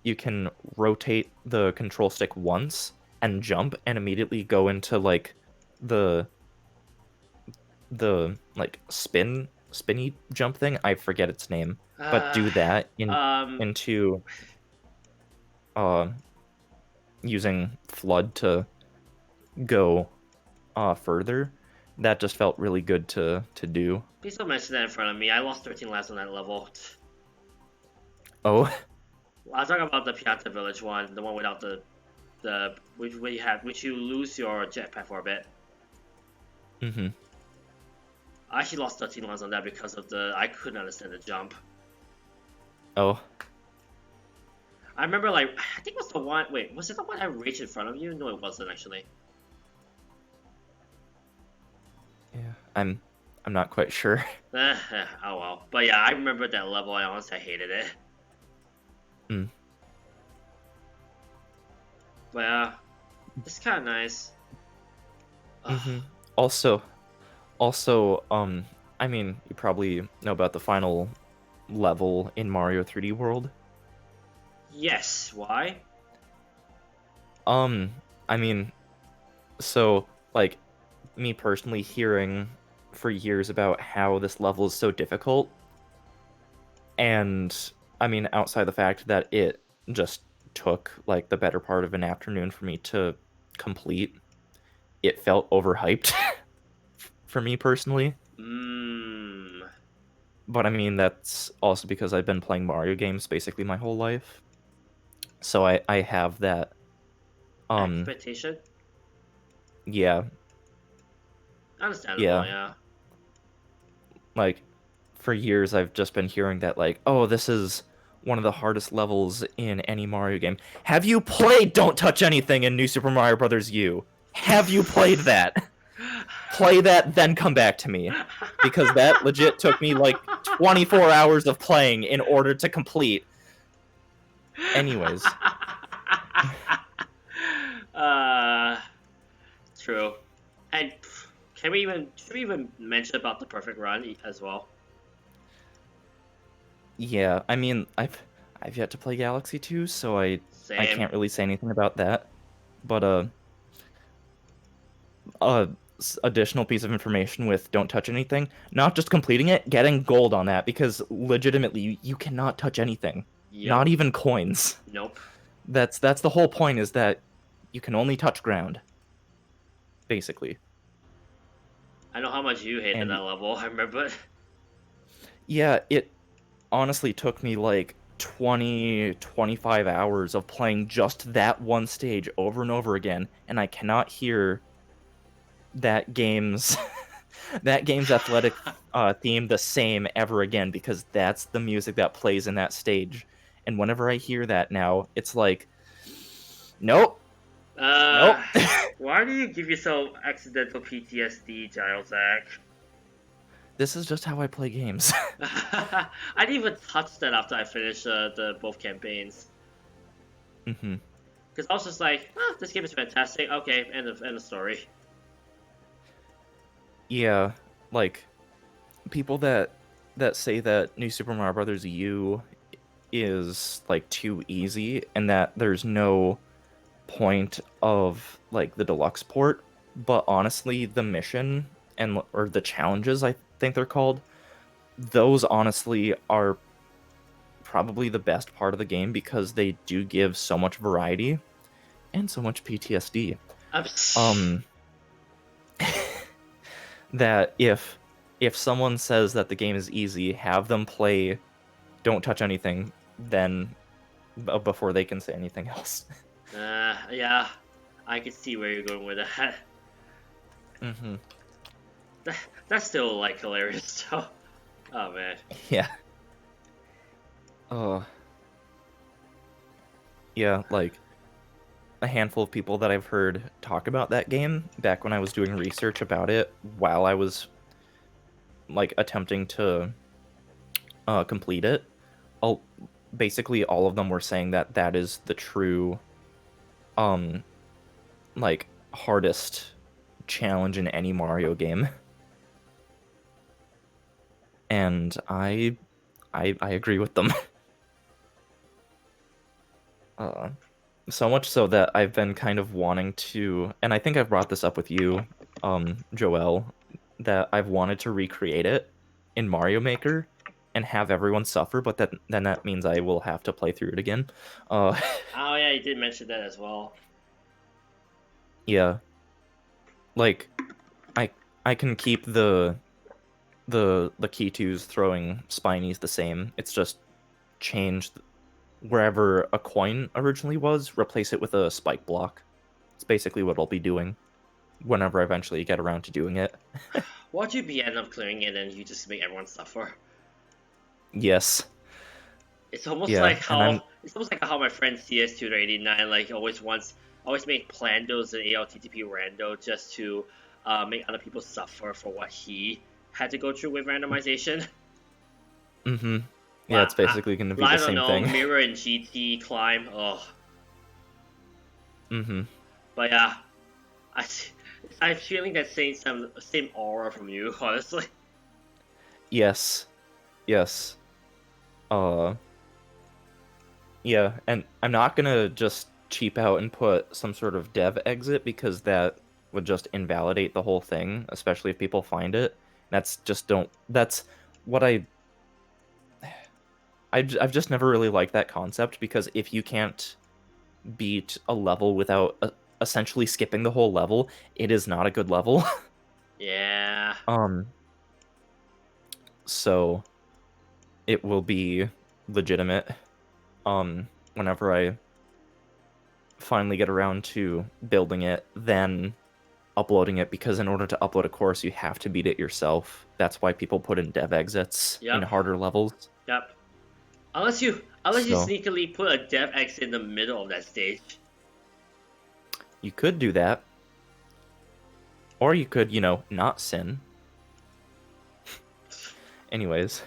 you can rotate the control stick once and jump and immediately go into like the like spinny jump thing. I forget its name, but Uh, do that um, into uh using flood to go further. That just felt really good to do. please don't mention that in front of me. I lost 13 lives on that level. Oh. I'm talking about the Pianta Village one, the one without the which you lose your jetpack for a bit. Mm-hmm. I actually lost 13 lives on that because of I couldn't understand the jump. Oh. I remember, like, I think it was the one. Wait, was it the one I raged in front of you? No, it wasn't actually. Yeah. I'm not quite sure. Oh well. But yeah, I remember that level. I honestly hated it. Mm. But yeah, it's kind of nice. Mm-hmm. Also, I mean, you probably know about the final level in Mario 3D World. Yes. Why? I mean, so like me personally hearing for years about how this level is so difficult, and I mean, outside the fact that it just took like the better part of an afternoon for me to complete, it felt overhyped for me personally. Mmm. But I mean, that's also because I've been playing Mario games basically my whole life. So I have that um Expectation. yeah, Understandable. yeah. Yeah. Like for years I've just been hearing that like, "Oh, this is one of the hardest levels in any Mario game." Have you played Don't Touch Anything in New Super Mario Bros. U? Have you played that? Play that, then come back to me. Because that legit took me like 24 hours of playing in order to complete. Anyways. uh, true. And should we even mention about the perfect run as well? Yeah, I mean, I've yet to play Galaxy 2, so I Same. can't really say anything about that. But additional piece of information with Don't Touch Anything, not just completing it, getting gold on that, because legitimately you cannot touch anything. Not Yep. even coins. Nope. That's the whole point, is that you can only touch ground, basically. I know how much you hated And that level. I remember. yeah, it honestly took me like 25 hours of playing just that one stage over and over again, and I cannot hear that game's that game's athletic theme the same ever again, because that's the music that plays in that stage. And whenever I hear that now, it's like, nope, nope. Uh, why do you give yourself accidental PTSD, Giles Zach? This is just how I play games. I didn't even touch that after I finished the both campaigns. Hmm. Because I was just like, this game is fantastic. Okay, end of story. Yeah, like people that say that New Super Mario Brothers U is like too easy and that there's no point of like the deluxe port, but honestly the mission and or the challenges, I think they're called, those honestly are probably the best part of the game, because they do give so much variety and so much PTSD. I'm Um that if someone says that the game is easy, have them play Don't Touch Anything then before they can say anything else. yeah, I can see where you're going with that. Hmm. That's still like hilarious. So, oh man. Yeah. Oh. Yeah, like a handful of people that I've heard talk about that game back when I was doing research about it while I was like attempting to complete it. All, basically all of them were saying that that is the true um like hardest challenge in any Mario game. And I agree with them. Uh, so much so that I've been kind of wanting to, and I think I've brought this up with you, Joel, that I've wanted to recreate it in Mario Maker and have everyone suffer, but then that means I will have to play through it again. Uh, Oh yeah, you did mention that as well. yeah, like I I can keep the key twos throwing spinies the same. It's just change wherever a coin originally was, replace it with a spike block. It's basically what I'll be doing whenever I eventually get around to doing it. Why'd you be end up clearing it and you just make everyone suffer? Yes. It's almost Yeah, like and I'm how my friend CS289 like always make Plandos and ALTTP rando just to make other people suffer for what he had to go through with randomization. mm-hmm. Yeah, Well, it's basically going to be I the don't same know, thing. Mirror and GT climb. Oh, Mm-hmm. but yeah, I I'm feeling that same aura from you, honestly. Yes. Yes. Uh yeah, and I'm not going to just cheap out and put some sort of dev exit because that would just invalidate the whole thing, especially if people find it. That's what I've just never really liked that concept because if you can't beat a level without essentially skipping the whole level, it is not a good level. Yeah. um, so it will be legitimate. Whenever I finally get around to building it, then uploading it, because in order to upload a course, you have to beat it yourself. That's why people put in dev exits in Yep. harder levels. Yep. Unless you So sneakily put a dev X in the middle of that stage. you could do that, or you could, not sin. Anyways.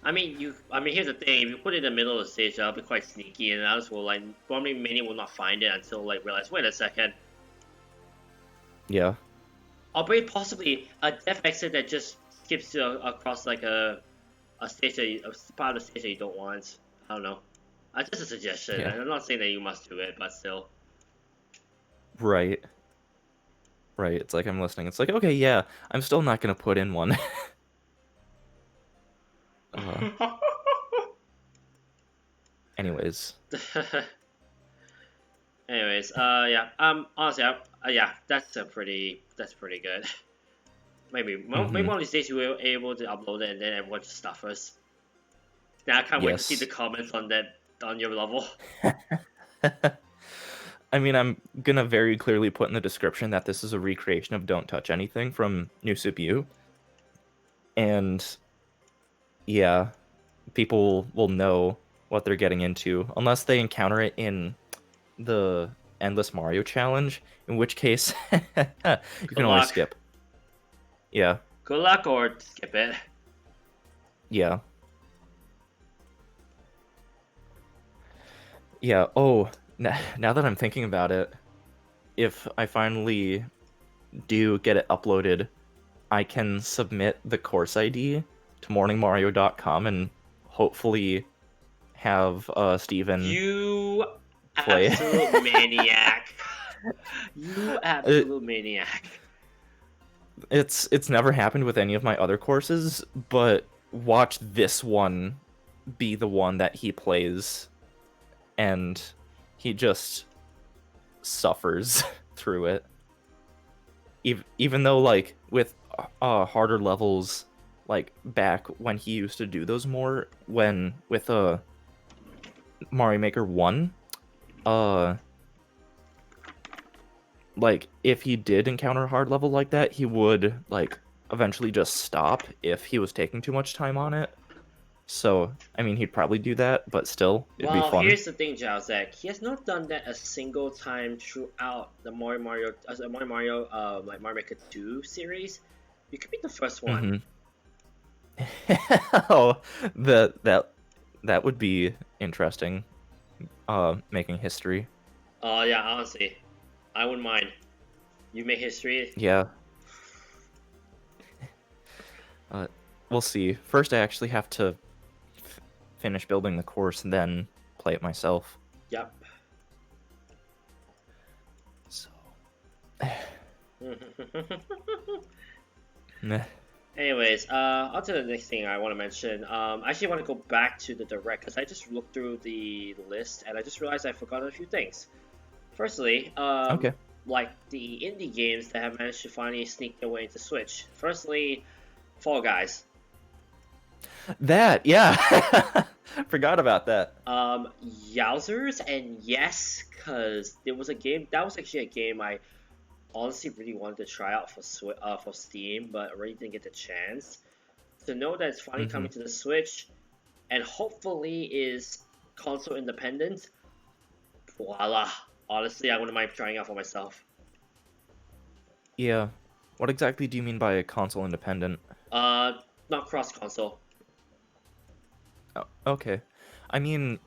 I mean, here's the thing: if you put it in the middle of the stage, that'll be quite sneaky, and others will like probably many will not find it until like realize, wait a second, Yeah. or maybe possibly a dev exit that just skips you across like a stage a part of the stage that you don't want. I don't know. Just a suggestion. Yeah. I'm not saying that you must do it, but still. Right. Right. It's like I'm listening. It's like, okay, yeah, I'm still not gonna put in one. uh, anyways. Anyways, yeah. Honestly, yeah, that's pretty good. Maybe Hmm. one of these days you will able to upload it and then everyone just stuff us. Now I can't wait to see the Yes. comments on that on your level. I mean, I'm gonna very clearly put in the description that this is a recreation of Don't Touch Anything from New CPU. And yeah, people will know what they're getting into unless they encounter it in the Endless Mario Challenge, in which case you Good can always luck. skip. Yeah. Good luck or skip it. Yeah. Yeah. Oh, now that I'm thinking about it, if I finally do get it uploaded, I can submit the course ID to morningmario.com and hopefully have Steven You play. absolute maniac. You it, absolute maniac. it's never happened with any of my other courses, but watch this one be the one that he plays, and he just suffers through it. Even though, like, with harder levels, like back when he used to do those more, when with Mario Maker 1, uh like if he did encounter a hard level like that, he would like eventually just stop if he was taking too much time on it. So, I mean, he'd probably do that, but still, it'd be Well, fun. here's the thing, Jalzak. He has not done that a single time throughout the like Mario Maker 2 series. You could be the first one. Mm-hmm. Oh, that would be interesting. Making history. Yeah, honestly, I wouldn't mind. You make history. Yeah. We'll see. First, I actually have to finish building the course and then play it myself. Yep. Meh. Anyways, on to the next thing I want to mention. I actually want to go back to the direct because I just looked through the list and I just realized I forgot a few things. Firstly, Okay. like the indie games that have managed to finally sneak their way into Switch. Firstly, Fall Guys. That, yeah. Forgot about that. Yowzers, and yes, because there was a game that was actually a game I honestly really wanted to try out for Steam, but I really didn't get the chance. To know that it's finally Hmm. coming to the Switch, and hopefully is console independent. Voila! Honestly, I wouldn't mind trying out for myself. Yeah. What exactly do you mean by console independent? Uh, not cross console. Oh, okay. I mean,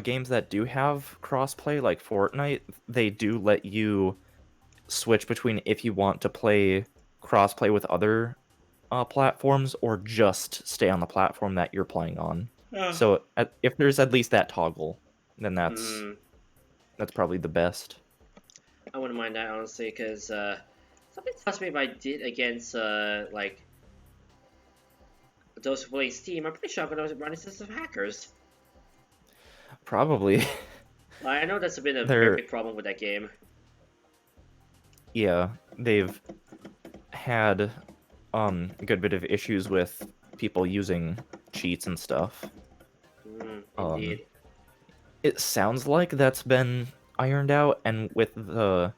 games that do have crossplay, like Fortnite, they do let you switch between if you want to play crossplay with other platforms or just stay on the platform that you're playing on. So if there's at least that toggle, then Hmm. that's probably the best. I wouldn't mind that honestly, because something tells me if I did against like those who play Steam, I'm pretty sure I'm gonna run into some hackers. Probably. Like, I know that's been a very They're big problem with that game. yeah, they've had a good bit of issues with people using cheats and stuff. Um, Indeed. it sounds like that's been ironed out, and with the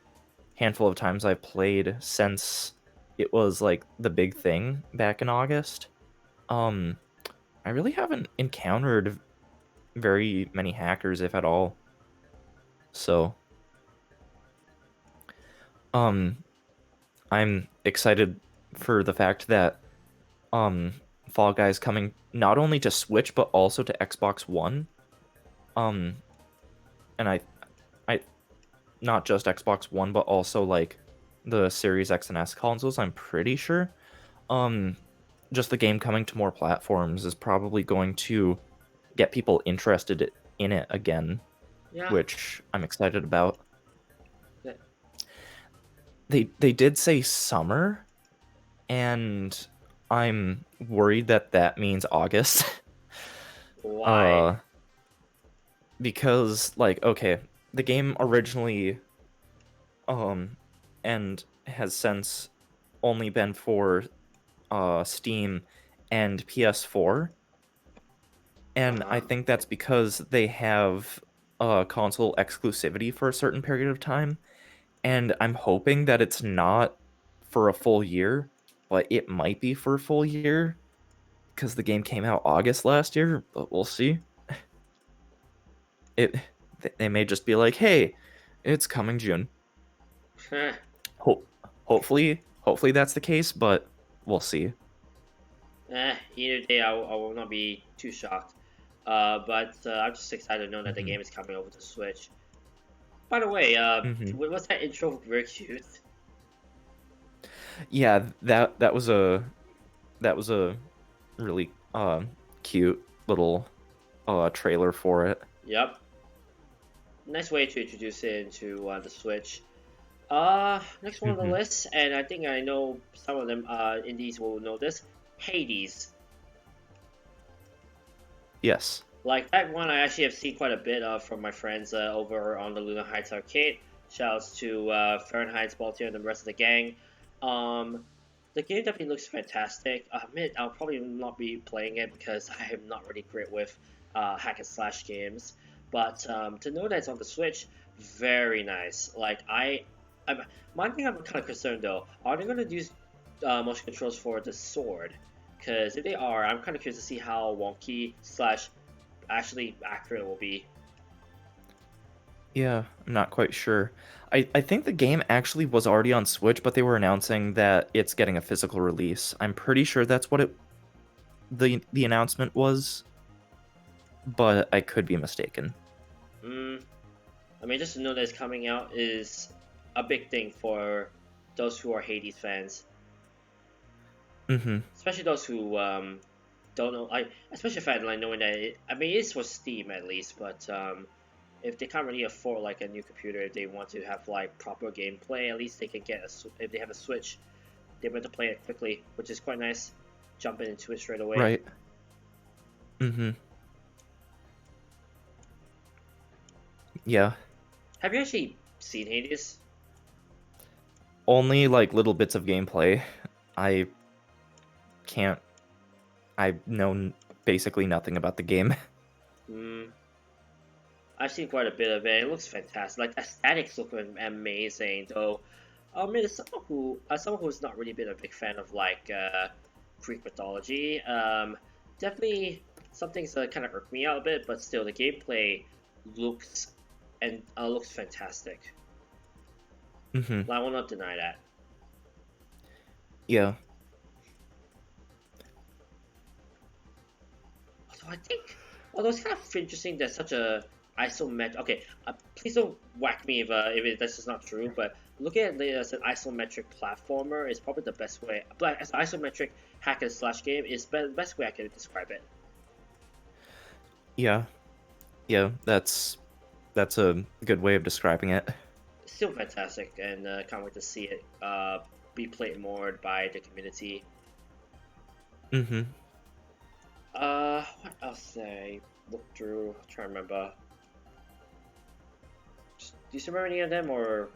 handful of times I've played since it was like the big thing back in August, um, I really haven't encountered very many hackers, if at all. So, um, I'm excited for the fact that um Fall Guys coming not only to Switch but also to Xbox One. Um, and I not just Xbox One but also like the Series X and S consoles, I'm pretty sure. Um, just the game coming to more platforms is probably going to get people interested in it again, Yeah. which I'm excited about. that- They did say summer, and I'm worried that that means August. Why? uh because like okay, the game originally um and has since only been for Steam and PS4, and I Uh-huh. think that's because they have console exclusivity for a certain period of time, and I'm hoping that it's not for a full year, but it might be for a full year because the game came out August last year, but we'll see. It they may just be like, "Hey, it's coming June." Ho- hopefully that's the case, but we'll see. Either day I will not be too shocked. But I'm just excited to know that the Hmm. game is coming over to Switch. By the way, Hmm. was that intro very cute? Yeah, that was a really cute little trailer for it. Yep. Nice way to introduce it into the Switch. Next one on the Hmm. list, and I think I know some of them indies will know this. Hades. Yes. Like that one, I actually have seen quite a bit of from my friends over on the Luna Heights arcade. Shouts to Fahrenheit, Baltier, and the rest of the gang. Um, the game definitely looks fantastic. I admit I'll probably not be playing it because I am not really great with hack and slash games. But to know that it's on the Switch, very nice. I'm one thing I'm kind of concerned though. Are they going to use motion controls for the sword? Because if they are, I'm kind of curious to see how wonky slash actually accurate it will be. Yeah, I'm not quite sure. I think the game actually was already on Switch, but they were announcing that it's getting a physical release. I'm pretty sure that's what the announcement was, but I could be mistaken. Mm, I mean, just to know that it's coming out is a big thing for those who are Hades fans, Hmm. especially those who don't know. Especially fan like knowing that I mean, it's for Steam at least, but if they can't really afford like a new computer, if they want to have like proper gameplay, at least they can get if they have a Switch, they're able to play it quickly, which is quite nice. Jumping into it straight away. Right. Mm-hmm. Yeah. Have you actually seen Hades? Only like little bits of gameplay. I can't. I know basically nothing about the game. Hmm. I've seen quite a bit of it. It looks fantastic. Like the aesthetics look amazing, though. I mean, as someone who's not really been a big fan of like Greek mythology, definitely some things that kind of irk me out a bit. But still, the gameplay looks looks fantastic. Mm-hmm. I will not deny that. Yeah. So I think, although it's kind of interesting that such a isometric. Okay, please don't whack me if this is not true. But looking at it as an isometric platformer is probably the best way. But as an isometric hack and slash game is the best way I can describe it. Yeah. Yeah. That's a good way of describing it. Still fantastic, and can't wait to see it be played more by the community. Mm-hmm. What else did I look through? I'm trying to remember. Do you still remember any of them, or?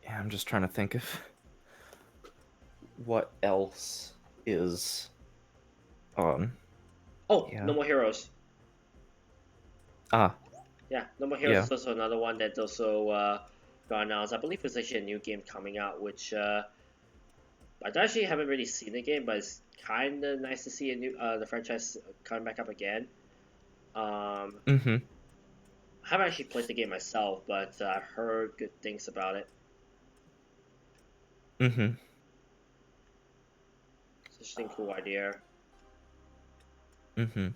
Yeah, I'm just trying to think of what else is Oh, yeah. No More Heroes. Ah, Yeah, No More Heroes yeah. is also another one that also got announced. I believe there's actually a new game coming out, which I actually haven't really seen the game, but it's kind of nice to see a new the franchise coming back up again. Mm-hmm. I haven't actually played the game myself, but I've heard good things about it. Mm-hmm. It's an interesting, cool idea. Mm-hmm.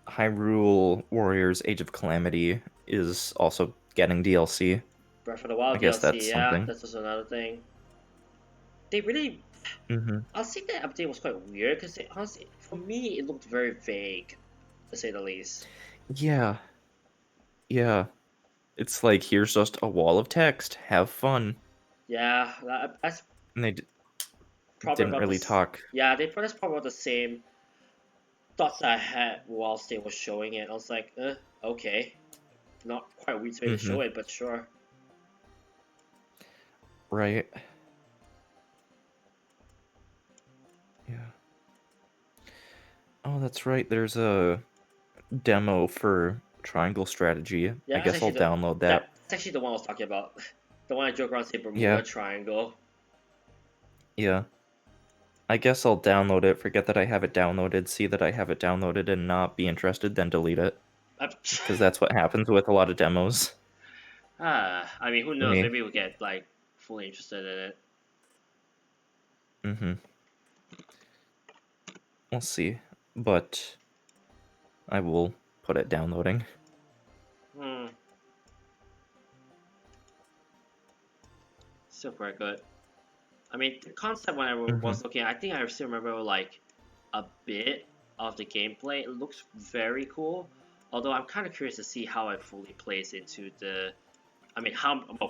Hyrule Warriors Age of Calamity is also getting DLC. Breath of the I Wild guess that's DLC, yeah, something. that's also another thing. They really, Mm-hmm. I'll say that update was quite weird because honestly, for me, it looked very vague, to say the least. Yeah. Yeah. It's like, here's just a wall of text. Have fun. Yeah, that's And they probably didn't about really this. talk. Yeah, that's probably about the same thoughts I had whilst they were showing it. I was like, okay, not quite a weird way to Mm-hmm. show it, but sure. Right. Yeah. Oh, that's right. There's a demo for Triangle Strategy. I Yeah, guess I'll download that. that's actually the one I was talking about. The one I joke around say Bermuda Yeah. Triangle. Yeah. I guess I'll download it, forget that I have it downloaded, see that I have it downloaded and not be interested, then delete it. Because that's what happens with a lot of demos I mean, who for knows? me. Maybe we'll get like fully interested in it. Mm-hmm. We'll see. But I will put it downloading. Hmm, still quite good. I mean, the concept when I Mm-hmm. was looking, I think I still remember like a bit of the gameplay. It looks very cool. Although I'm kind of curious to see how it fully plays into the. I mean,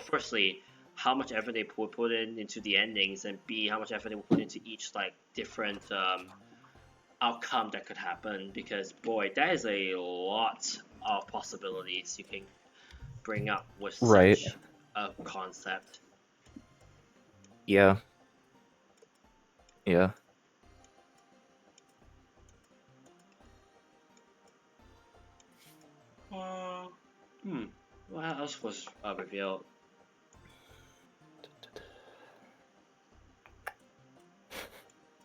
firstly, how much effort they put in into the endings, and B, how much effort they will put into each like different outcome that could happen. Because boy, that is a lot of possibilities you can bring up with Right. such a concept. Yeah. Yeah. Uh, hmm. What else was revealed?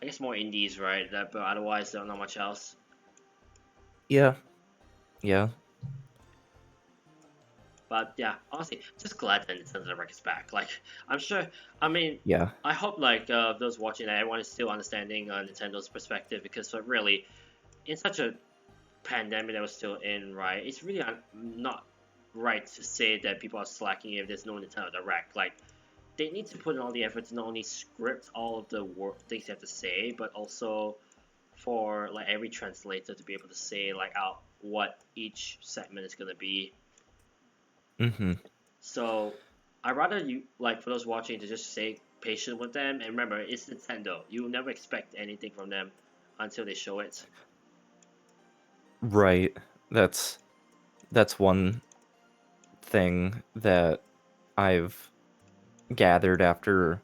I guess more indies, right? But otherwise, there's not much else. Yeah. Yeah. But yeah, honestly, just glad that Nintendo Direct is back. Like, I'm sure. I mean, Yeah. I hope like those watching that everyone is still understanding Nintendo's perspective because really, in such a pandemic that we're still in, right? It's really not right to say that people are slacking if there's no Nintendo Direct. Like, they need to put in all the effort to not only script all of the things they have to say, but also for like every translator to be able to say like out what each segment is gonna be. Mm-hmm. So I rather you like for those watching to just stay patient with them and remember it's Nintendo. You will never expect anything from them until they show it. Right. That's one thing that I've gathered after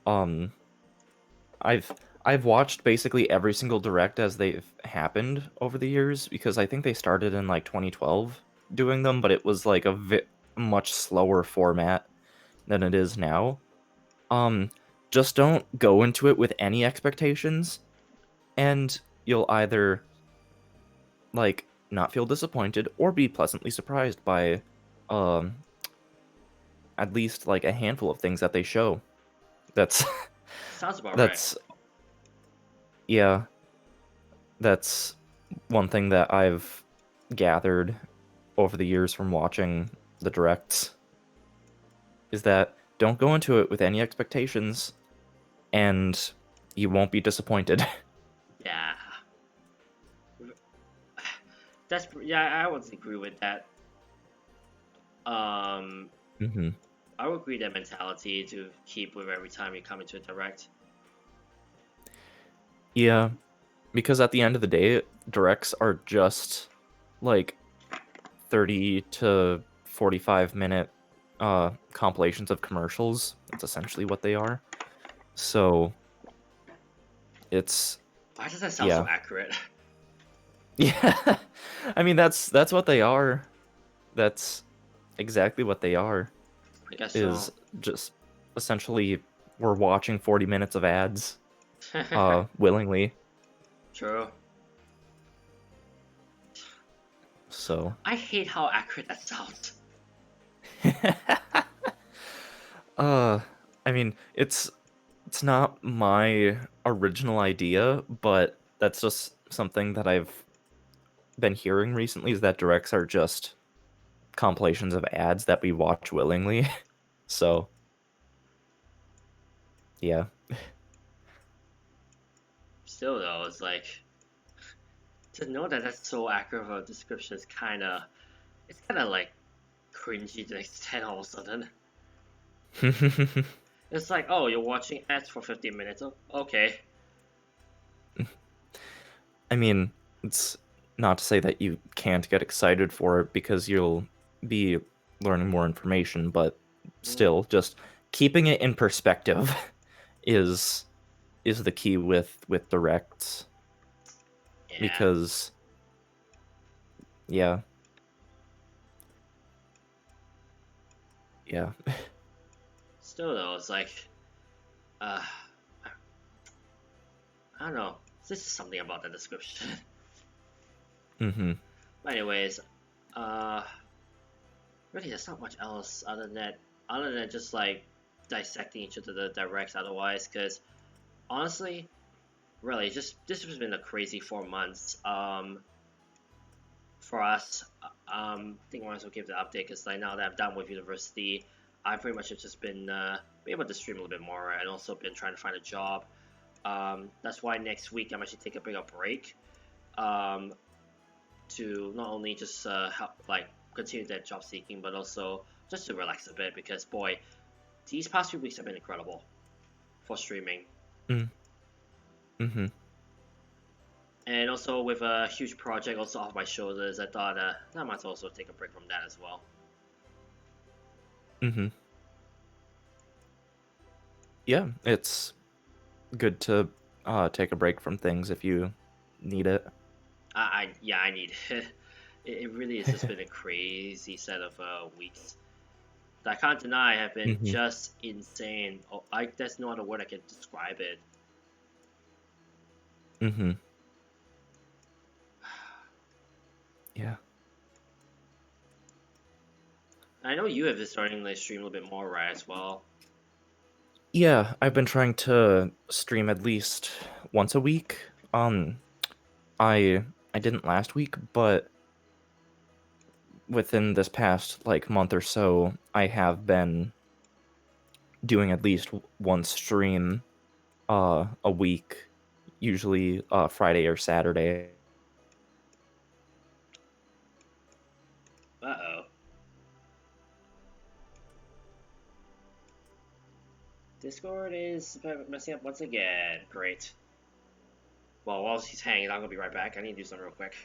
um I've I've watched basically every single direct as they've happened over the years because I think they started in like 2012 doing them, but it was like a much slower format than it is now. Um just don't go into it with any expectations and you'll either like not feel disappointed or be pleasantly surprised by um at least like a handful of things that they show. That's Sounds about right. that's yeah, that's one thing that I've gathered over the years from watching the directs is that don't go into it with any expectations and you won't be disappointed. Yeah. That's yeah, I would agree with that. Um, hmm I would agree that mentality to keep with every time you come into a direct. Yeah, because at the end of the day, directs are just like 30 to 45-minute compilations of commercials. That's essentially what they are. So it's Why does that sound so yeah. accurate? Yeah. I mean that's what they are. That's exactly what they are. I guess Is so. just essentially we're watching 40 minutes of ads willingly. True. So I hate how accurate that sounds. uh I mean it's not my original idea, but that's just something that I've been hearing recently is that directs are just compilations of ads that we watch willingly. So, yeah. Still though, it's like to know that that's so accurate of a description is it's kind of like cringy to an extent all of a sudden. It's like, oh, you're watching ads for 15 minutes. Oh, okay. I mean, it's not to say that you can't get excited for it because you'll be learning more information, but Mm, still, just keeping it in perspective is the key with directs yeah. because yeah, yeah. Still though, it's like, uh, I don't know. This is something about the description. Mhm. But anyways, uh, really, there's not much else other than just like dissecting each of the directs. Otherwise, because honestly, really, just this has been a crazy 4 months. For us, I think I might as well give the update because like now that I'm done with university, I pretty much have just been able to stream a little bit more and also been trying to find a job. That's why next week I'm actually taking a bigger break um, to not only just help like continue that job seeking, but also just to relax a bit because boy, these past few weeks have been incredible for streaming. Mm. Mhm. And also with a huge project also off my shoulders, I thought I might also take a break from that as well. Mhm. Yeah, it's good to take a break from things if you need it. Yeah, I need it. It really has just been a crazy set of weeks. I can't deny have been Mhm. just insane. Oh, there's no other word I can describe it. Mhm. Yeah. I know you have been starting to stream a little bit more, right, as well. Yeah, I've been trying to stream at least once a week. I didn't last week, but within this past like month or so, I have been doing at least one stream a week, usually Friday or Saturday. Uh-oh. Discord is messing up once again. Great. Well, while he's hanging, I'm gonna be right back. I need to do something real quick.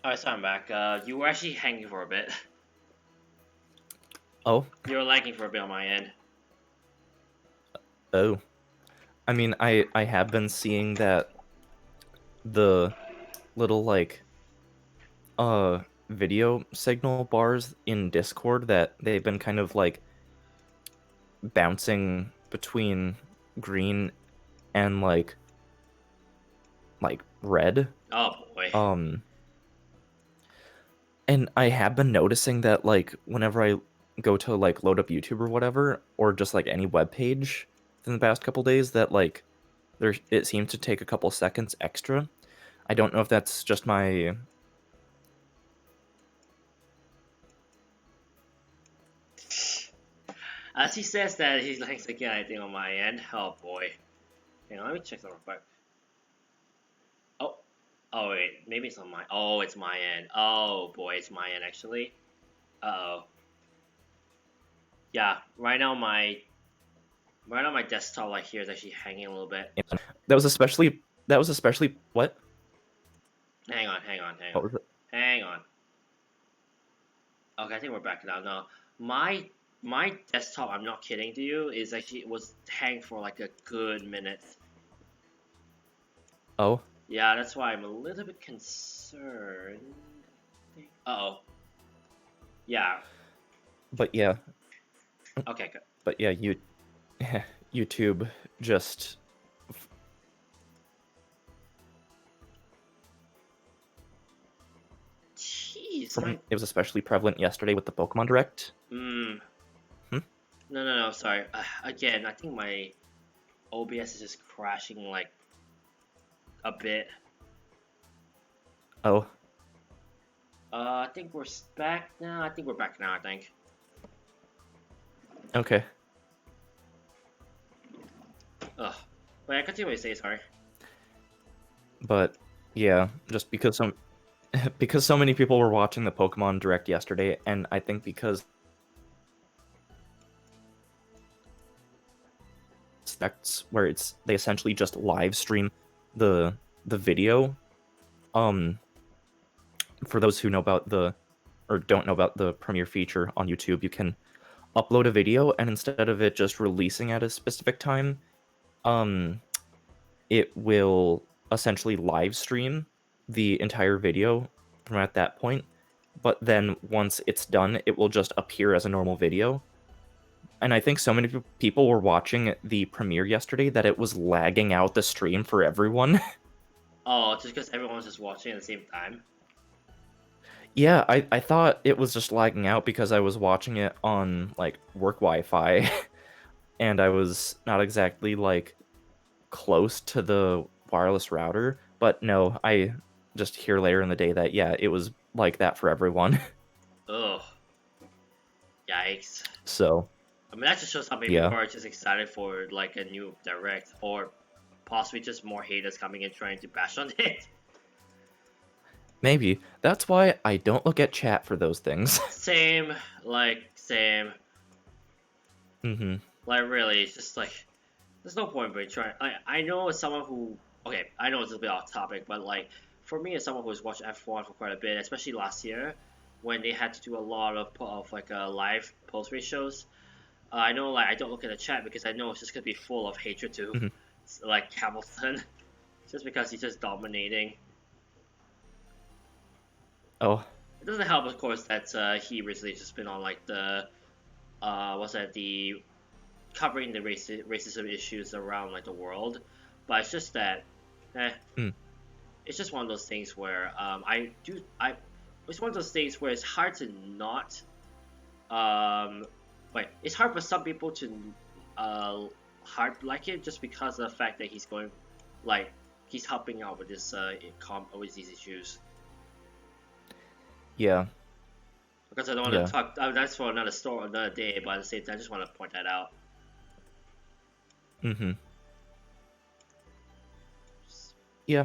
Alright, so I'm back. You were actually hanging for a bit. Oh, You were lagging for a bit on my end. oh. I mean, I have been seeing that the little like video signal bars in Discord that they've been kind of like bouncing between green and like red. Oh boy. And I have been noticing that like whenever I go to like load up YouTube or whatever, or just like any web page in the past couple days, that like it seems to take a couple seconds extra. I don't know if that's just my As he says that, he's like again, I think on my end. Oh boy. Hang on, let me check something real quick. Oh. Oh wait, maybe it's on my. Oh, it's my end. Oh boy, it's my end actually. Uh-oh. Yeah, right now my desktop like here is actually hanging a little bit. that was especially what? Hang on. What was it? Hang on. Okay, I think we're back now. No, my desktop, I'm not kidding to you, is actually was hanging for like a good minute. Oh, Yeah, that's why I'm a little bit concerned. Uh-oh. Yeah. but yeah, Okay, good. but yeah, YouTube just Jeez. it was especially prevalent yesterday with the Pokemon Direct. Hmm. Hmm? No. Sorry. Again, I think my OBS is just crashing like a bit. Oh, I think we're back now. I think we're back now. I think. okay. Ugh. Wait, I continue what you say. Sorry. But yeah, just because because so many people were watching the Pokemon Direct yesterday, and I think because that's where they essentially just live stream the video. For those who know about or don't know about the premiere feature on YouTube, you can upload a video, and instead of it just releasing at a specific time, it will essentially live stream the entire video from at that point. But then once it's done, it will just appear as a normal video. And I think so many people were watching the premiere yesterday that it was lagging out the stream for everyone. Oh, just because everyone was just watching at the same time. Yeah, I thought it was just lagging out because I was watching it on like work Wi-Fi, and I was not exactly like close to the wireless router. But no, I just hear later in the day that yeah, it was like that for everyone. Ugh. Yikes. So I mean, that just shows how many yeah, people are just excited for like a new direct, or possibly just more haters coming in trying to bash on it. maybe that's why I don't look at chat for those things. Same. Same. Mm-hmm. Like, really, it's just like, there's no point in trying. I know as someone who, okay, I know it's a bit off topic, but like, for me as someone who's watched F1 for quite a bit, especially last year, when they had to do a lot of like live post race shows, I know like I don't look at the chat because I know it's just gonna be full of hatred to Mm-hmm. like Hamilton, just because he's just dominating. Oh. It doesn't help, of course, that he recently just been on like the what's that, the covering the racism issues around like the world, but it's just that, eh, Mm. it's just one of those things where it's one of those things where it's hard to not wait, it's hard for some people to uh hard like it just because of the fact that he's going like he's helping out with this with these issues. Yeah. Because I don't want Yeah. to talk. That's for another story, another day. But at the same time, I just want to point that out. Mm-hmm. Yeah.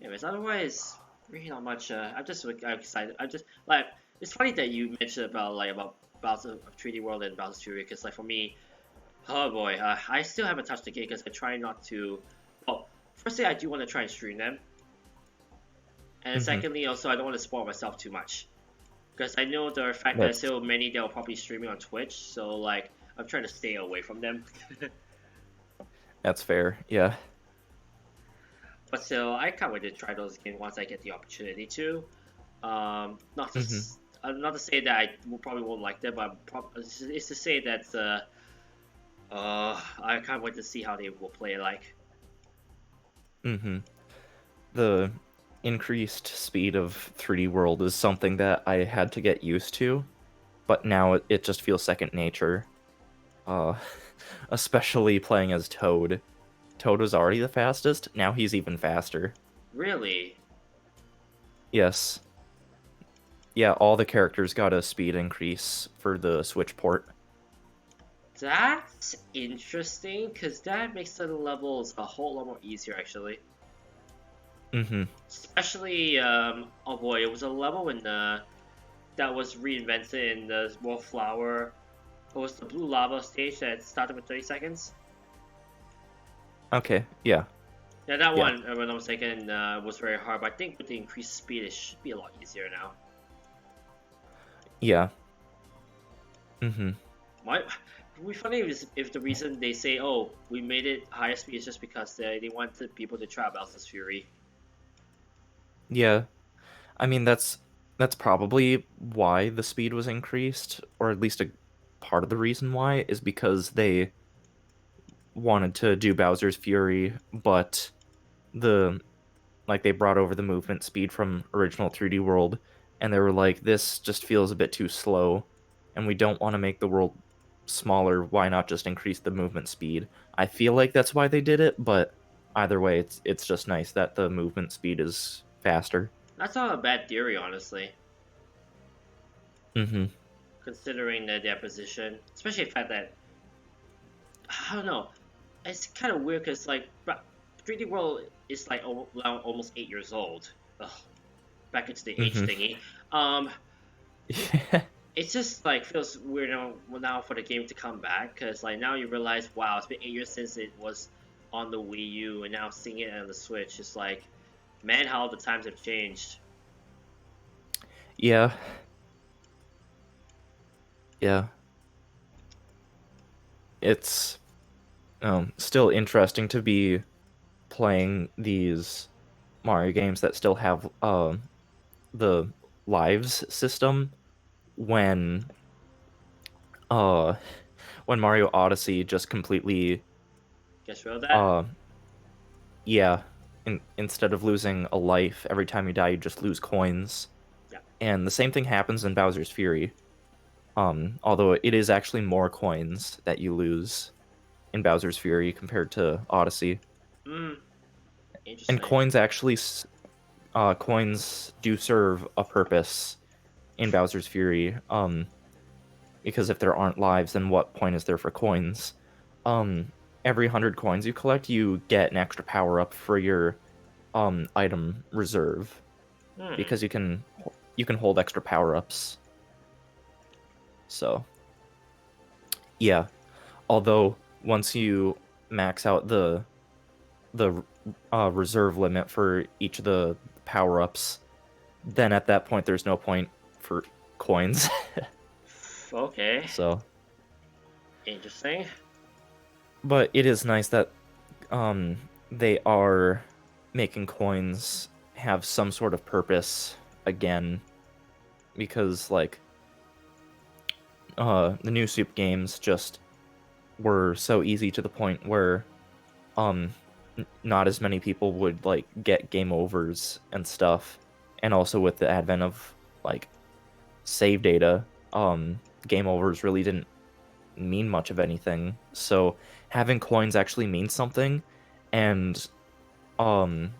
Anyways, otherwise, really not much. I'm just excited. I'm just like it's funny that you mentioned about Bowser of 3D World and Bowser's Fury because like for me, oh boy, I still haven't touched the game because I try not to. Well, firstly, I do want to try and stream them, and Mm-hmm. secondly, also I don't want to spoil myself too much because I know the fact that there's That's still many that will probably streaming on Twitch, so like I'm trying to stay away from them. that's fair. Yeah. But still, I can't wait to try those again once I get the opportunity to. Not to Mm-hmm. not to say that I probably won't like them, but it's to say that I can't wait to see how they will play. Like, Mm-hmm. The increased speed of 3D World is something that I had to get used to, but now it just feels second nature. Uh, especially playing as Toad. Toad was already the fastest, now he's even faster. really, Yes. Yeah, all the characters got a speed increase for the Switch port. that's interesting because that makes the levels a whole lot more easier actually. Mm-hmm. Especially, oh boy, it was a level in that was reinvented in the Wallflower. It was the blue lava stage that started with 30 seconds. Okay, yeah. Yeah, that Yeah. one, if I'm not mistaken, was very hard, but I think with the increased speed, it should be a lot easier now. Yeah. Mm-hmm. Might it would be funny if the reason they say, "Oh, we made it higher speed," is just because they wanted people to try Bowser's Fury. Yeah. I mean, that's probably why the speed was increased, or at least a part of the reason why is because they wanted to do Bowser's Fury, but the like they brought over the movement speed from original 3D World, and they were like, this just feels a bit too slow, and we don't want to make the world smaller. Why not just increase the movement speed? I feel like that's why they did it, but either way, it's just nice that the movement speed is faster. That's not a bad theory, honestly, Mm-hmm. considering their position, especially the fact that I don't know. It's kind of weird because like 3D World is like now almost 8 years old. Ugh, back into the age Mm-hmm. thingy. It just like feels weird now for the game to come back because like now you realize, wow, it's been 8 years since it was on the Wii U, and now seeing it on the Switch, it's like, man, how the times have changed. Yeah. Yeah. It's still interesting to be playing these Mario games that still have the lives system when uh when Mario Odyssey just completely Guess real that. uh yeah, instead of losing a life every time you die, you just lose coins. Yeah. And the same thing happens in Bowser's Fury. Although it is actually more coins that you lose in Bowser's Fury compared to Odyssey. Hmm. And Interesting. coins actually coins do serve a purpose in Bowser's Fury. Because if there aren't lives, then what point is there for coins? Um, every 100 coins you collect, you get an extra power up for your item reserve Hmm. because you can hold extra power ups. So yeah, although once you max out the reserve limit for each of the power ups, then at that point there's no point for coins. Okay. So, Interesting. but it is nice that um they are making coins have some sort of purpose again, because like the new Soup games just were so easy to the point where um not as many people would like get game overs and stuff, and also with the advent of like save data, game overs really didn't mean much of anything. So having coins actually means something, and um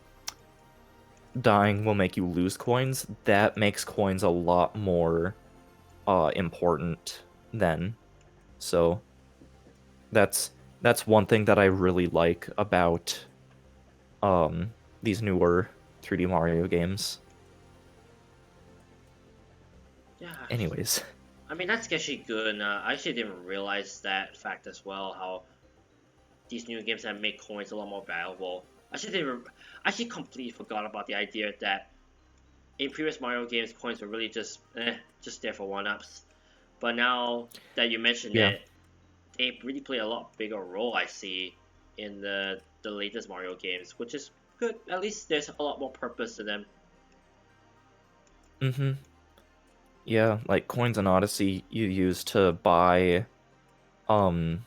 dying will make you lose coins. That makes coins a lot more important then. So that's that's one thing that I really like about these newer 3D Mario games. Yeah, Anyways, I mean that's actually good. I actually didn't realize that fact as well. How these new games have made coins a lot more valuable. I actually completely forgot about the idea that in previous Mario games, coins were really just there for one-ups. But now that you mention yeah. it, they really play a lot bigger role. I see in the latest Mario games, which is good. At least there's a lot more purpose to them. Mm-hmm. Yeah, like coins in Odyssey you use to buy um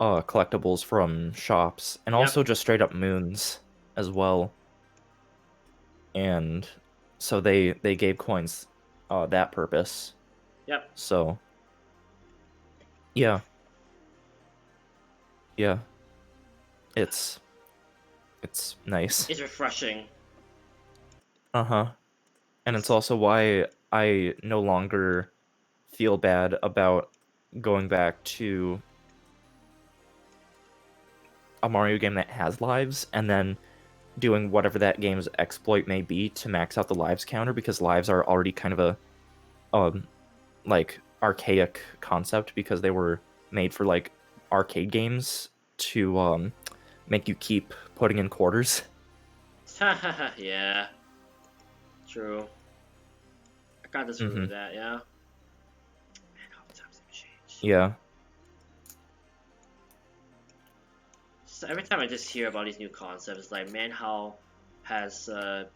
collectibles from shops, and Yep, also just straight up moons as well. And so they gave coins that purpose. yep. So yeah, yeah, it's it's nice. It's refreshing. Uh-huh. And it's It's also why I no longer feel bad about going back to a Mario game that has lives and then doing whatever that game's exploit may be to max out the lives counter, because lives are already kind of a um like archaic concept, because they were made for like arcade games to make you keep putting in quarters. yeah, true. I got this Mm-hmm. with that. Yeah. Man, how times have changed. Yeah. So every time I just hear about these new concepts, it's like, man, how has the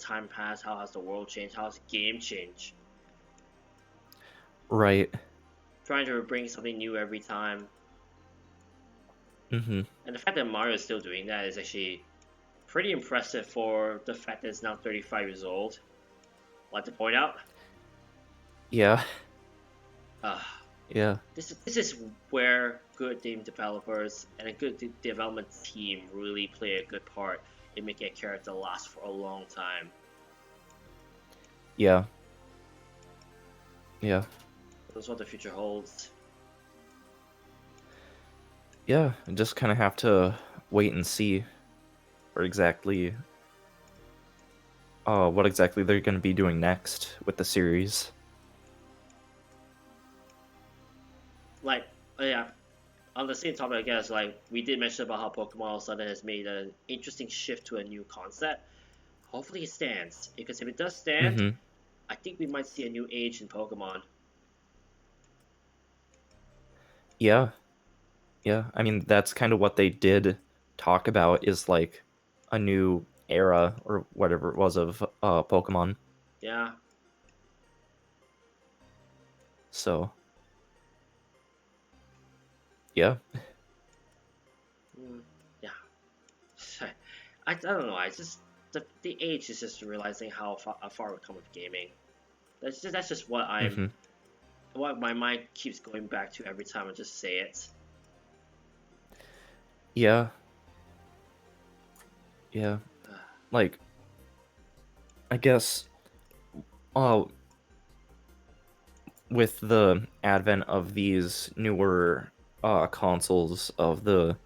time passed? How has the world changed? How has the game changed? Right. Trying to bring something new every time, Mm-hmm. and the fact that Mario is still doing that is actually pretty impressive for the fact that it's now 35 years old. I'd like to point out. Yeah. Uh, Yeah. this is where good game developers and a good development team really play a good part in making a character last for a long time. Yeah. Yeah. That's what the future holds. Yeah. Just kind of have to wait and see for exactly what exactly they're going to be doing next with the series. Like, yeah, on the same topic, I guess, like, we did mention about how Pokemon all of a sudden has made an interesting shift to a new concept. Hopefully it stands, because if it does stand, Mm-hmm. I think we might see a new age in Pokemon. Yeah. Yeah. I mean, that's kind of what they did talk about, is like a new era or whatever it was of Pokemon. Yeah. So, yeah. Mm, yeah. I don't know. I just the age is just realizing how far we've come with gaming. That's just Mm-hmm. what my mind keeps going back to every time I just say it. Yeah. Yeah. Like, I guess uh with the advent of these newer consoles of the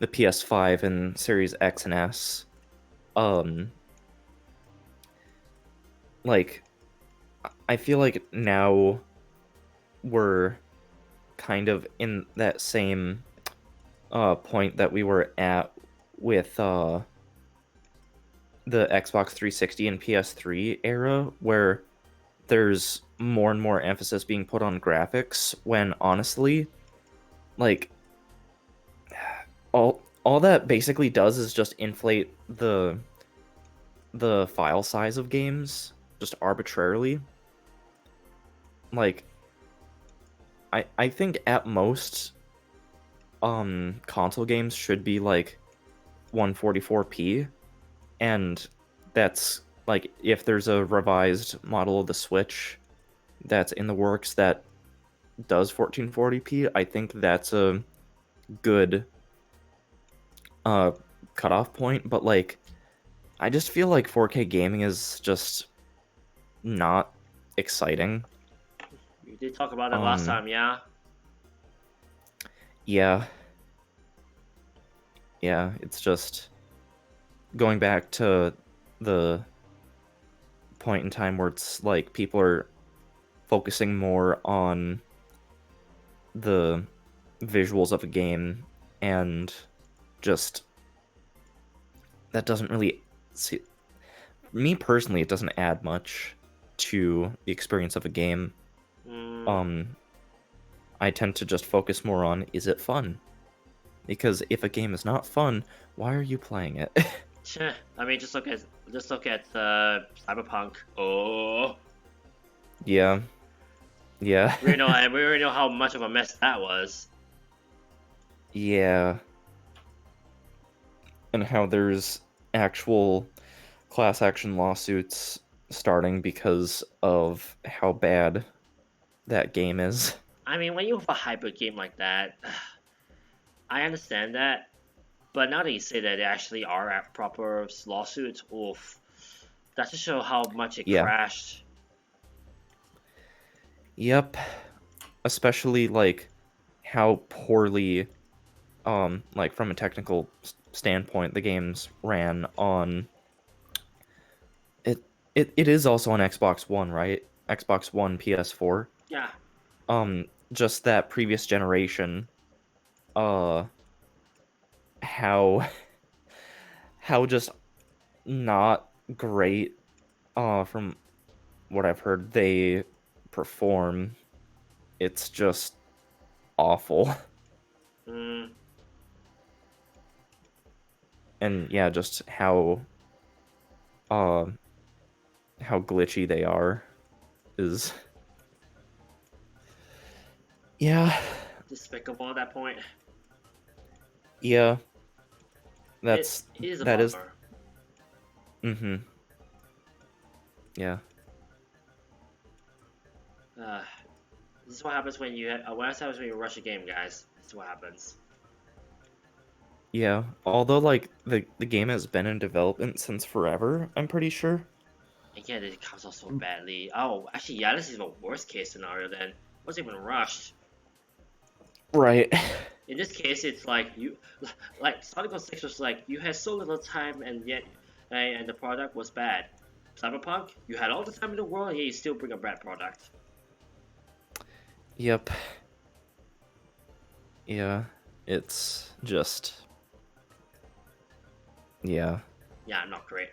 PS5 and Series X and S, um like I feel like now we're kind of in that same point that we were at with the Xbox 360 and PS3 era, where there's more and more emphasis being put on graphics, when honestly, like all that basically does is just inflate the file size of games just arbitrarily. Like, I think at most console games should be like 144p, and that's like if there's a revised model of the Switch that's in the works that does 1440p, I think that's a good cutoff point. But like, I just feel like 4K gaming is just not exciting. You did talk about it last time, yeah? Yeah, yeah, it's just going back to the point in time where it's like people are focusing more on the visuals of a game, and just that doesn't really see me personally, it doesn't add much to the experience of a game. I tend to just focus more on, is it fun? Because if a game is not fun, why are you playing it? I mean, just look at Cyberpunk. Oh, Yeah. Yeah. we already know how much of a mess that was. Yeah. And how there's actual class action lawsuits starting because of how bad that game is. I mean, when you have a hybrid game like that, I understand that. But now that you say that there actually are proper lawsuits, oof, that just show how much it Yeah. crashed. Yep. Especially like how poorly like from a technical standpoint the games ran on it is also on Xbox One, right? Xbox One, PS4. Yeah. Just that previous generation, uh how how just not great from what I've heard they perform. It's just awful. Mm. And yeah, just uh how glitchy they are is, yeah. Despicable at that point. Yeah, It that's is a that is bummer. mm-hmm. Yeah. Uh, this is what happens when you what happens when you rush a game, guys. This is what happens. Yeah. Although like the game has been in development since forever, I'm pretty sure. Again, it comes out so badly. Oh, actually, yeah, this is the worst case scenario. Then wasn't even rushed. Right. In this case, it's like like Sonic 06 was like you had so little time and yet, and the product was bad. Cyberpunk, you had all the time in the world and yet you still bring a bad product. Yep. Yeah. It's just yeah. Yeah, not great.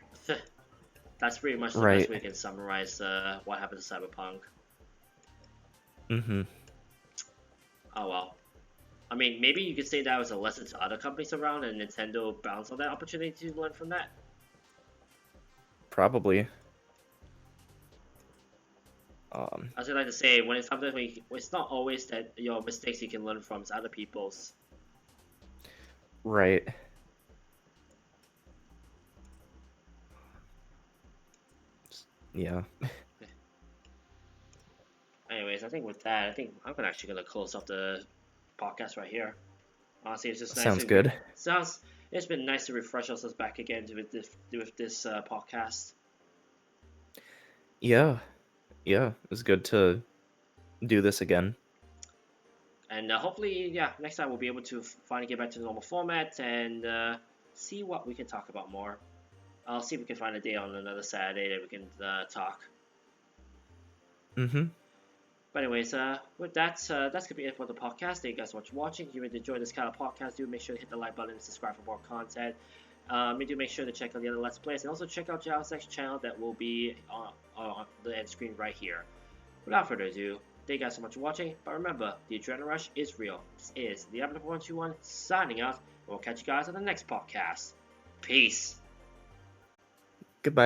That's pretty much the Right. best way we can summarize what happened to Cyberpunk. Mm-hmm. Oh well. I mean, maybe you could say that was a lesson to other companies around, and Nintendo bounced on that opportunity to learn from that. Probably. As I like to say, when it's sometimes it's not always that your mistakes you can learn from, it's other people's. Right. Yeah. Anyways, I think with that, I think I'm actually gonna close off the podcast right here. Honestly, it's just nice. Sounds good. It's been nice to refresh ourselves back again with this podcast. Yeah. Yeah. It was good to do this again. And hopefully, yeah, next time we'll be able to finally get back to the normal format and see what we can talk about more. I'll see if we can find a day on another Saturday that we can talk. Mm-hmm. But anyways, with that's gonna be it for the podcast. Thank you guys so much for watching. If you enjoyed this kind of podcast, do make sure to hit the like button and subscribe for more content. And do make sure to check out the other Let's Plays and also check out Jalsek's channel that will be on the end screen right here. Without further ado, thank you guys so much for watching. But remember, the adrenaline rush is real. This is the Avatar 121 signing out. We'll catch you guys on the next podcast. Peace. Goodbye.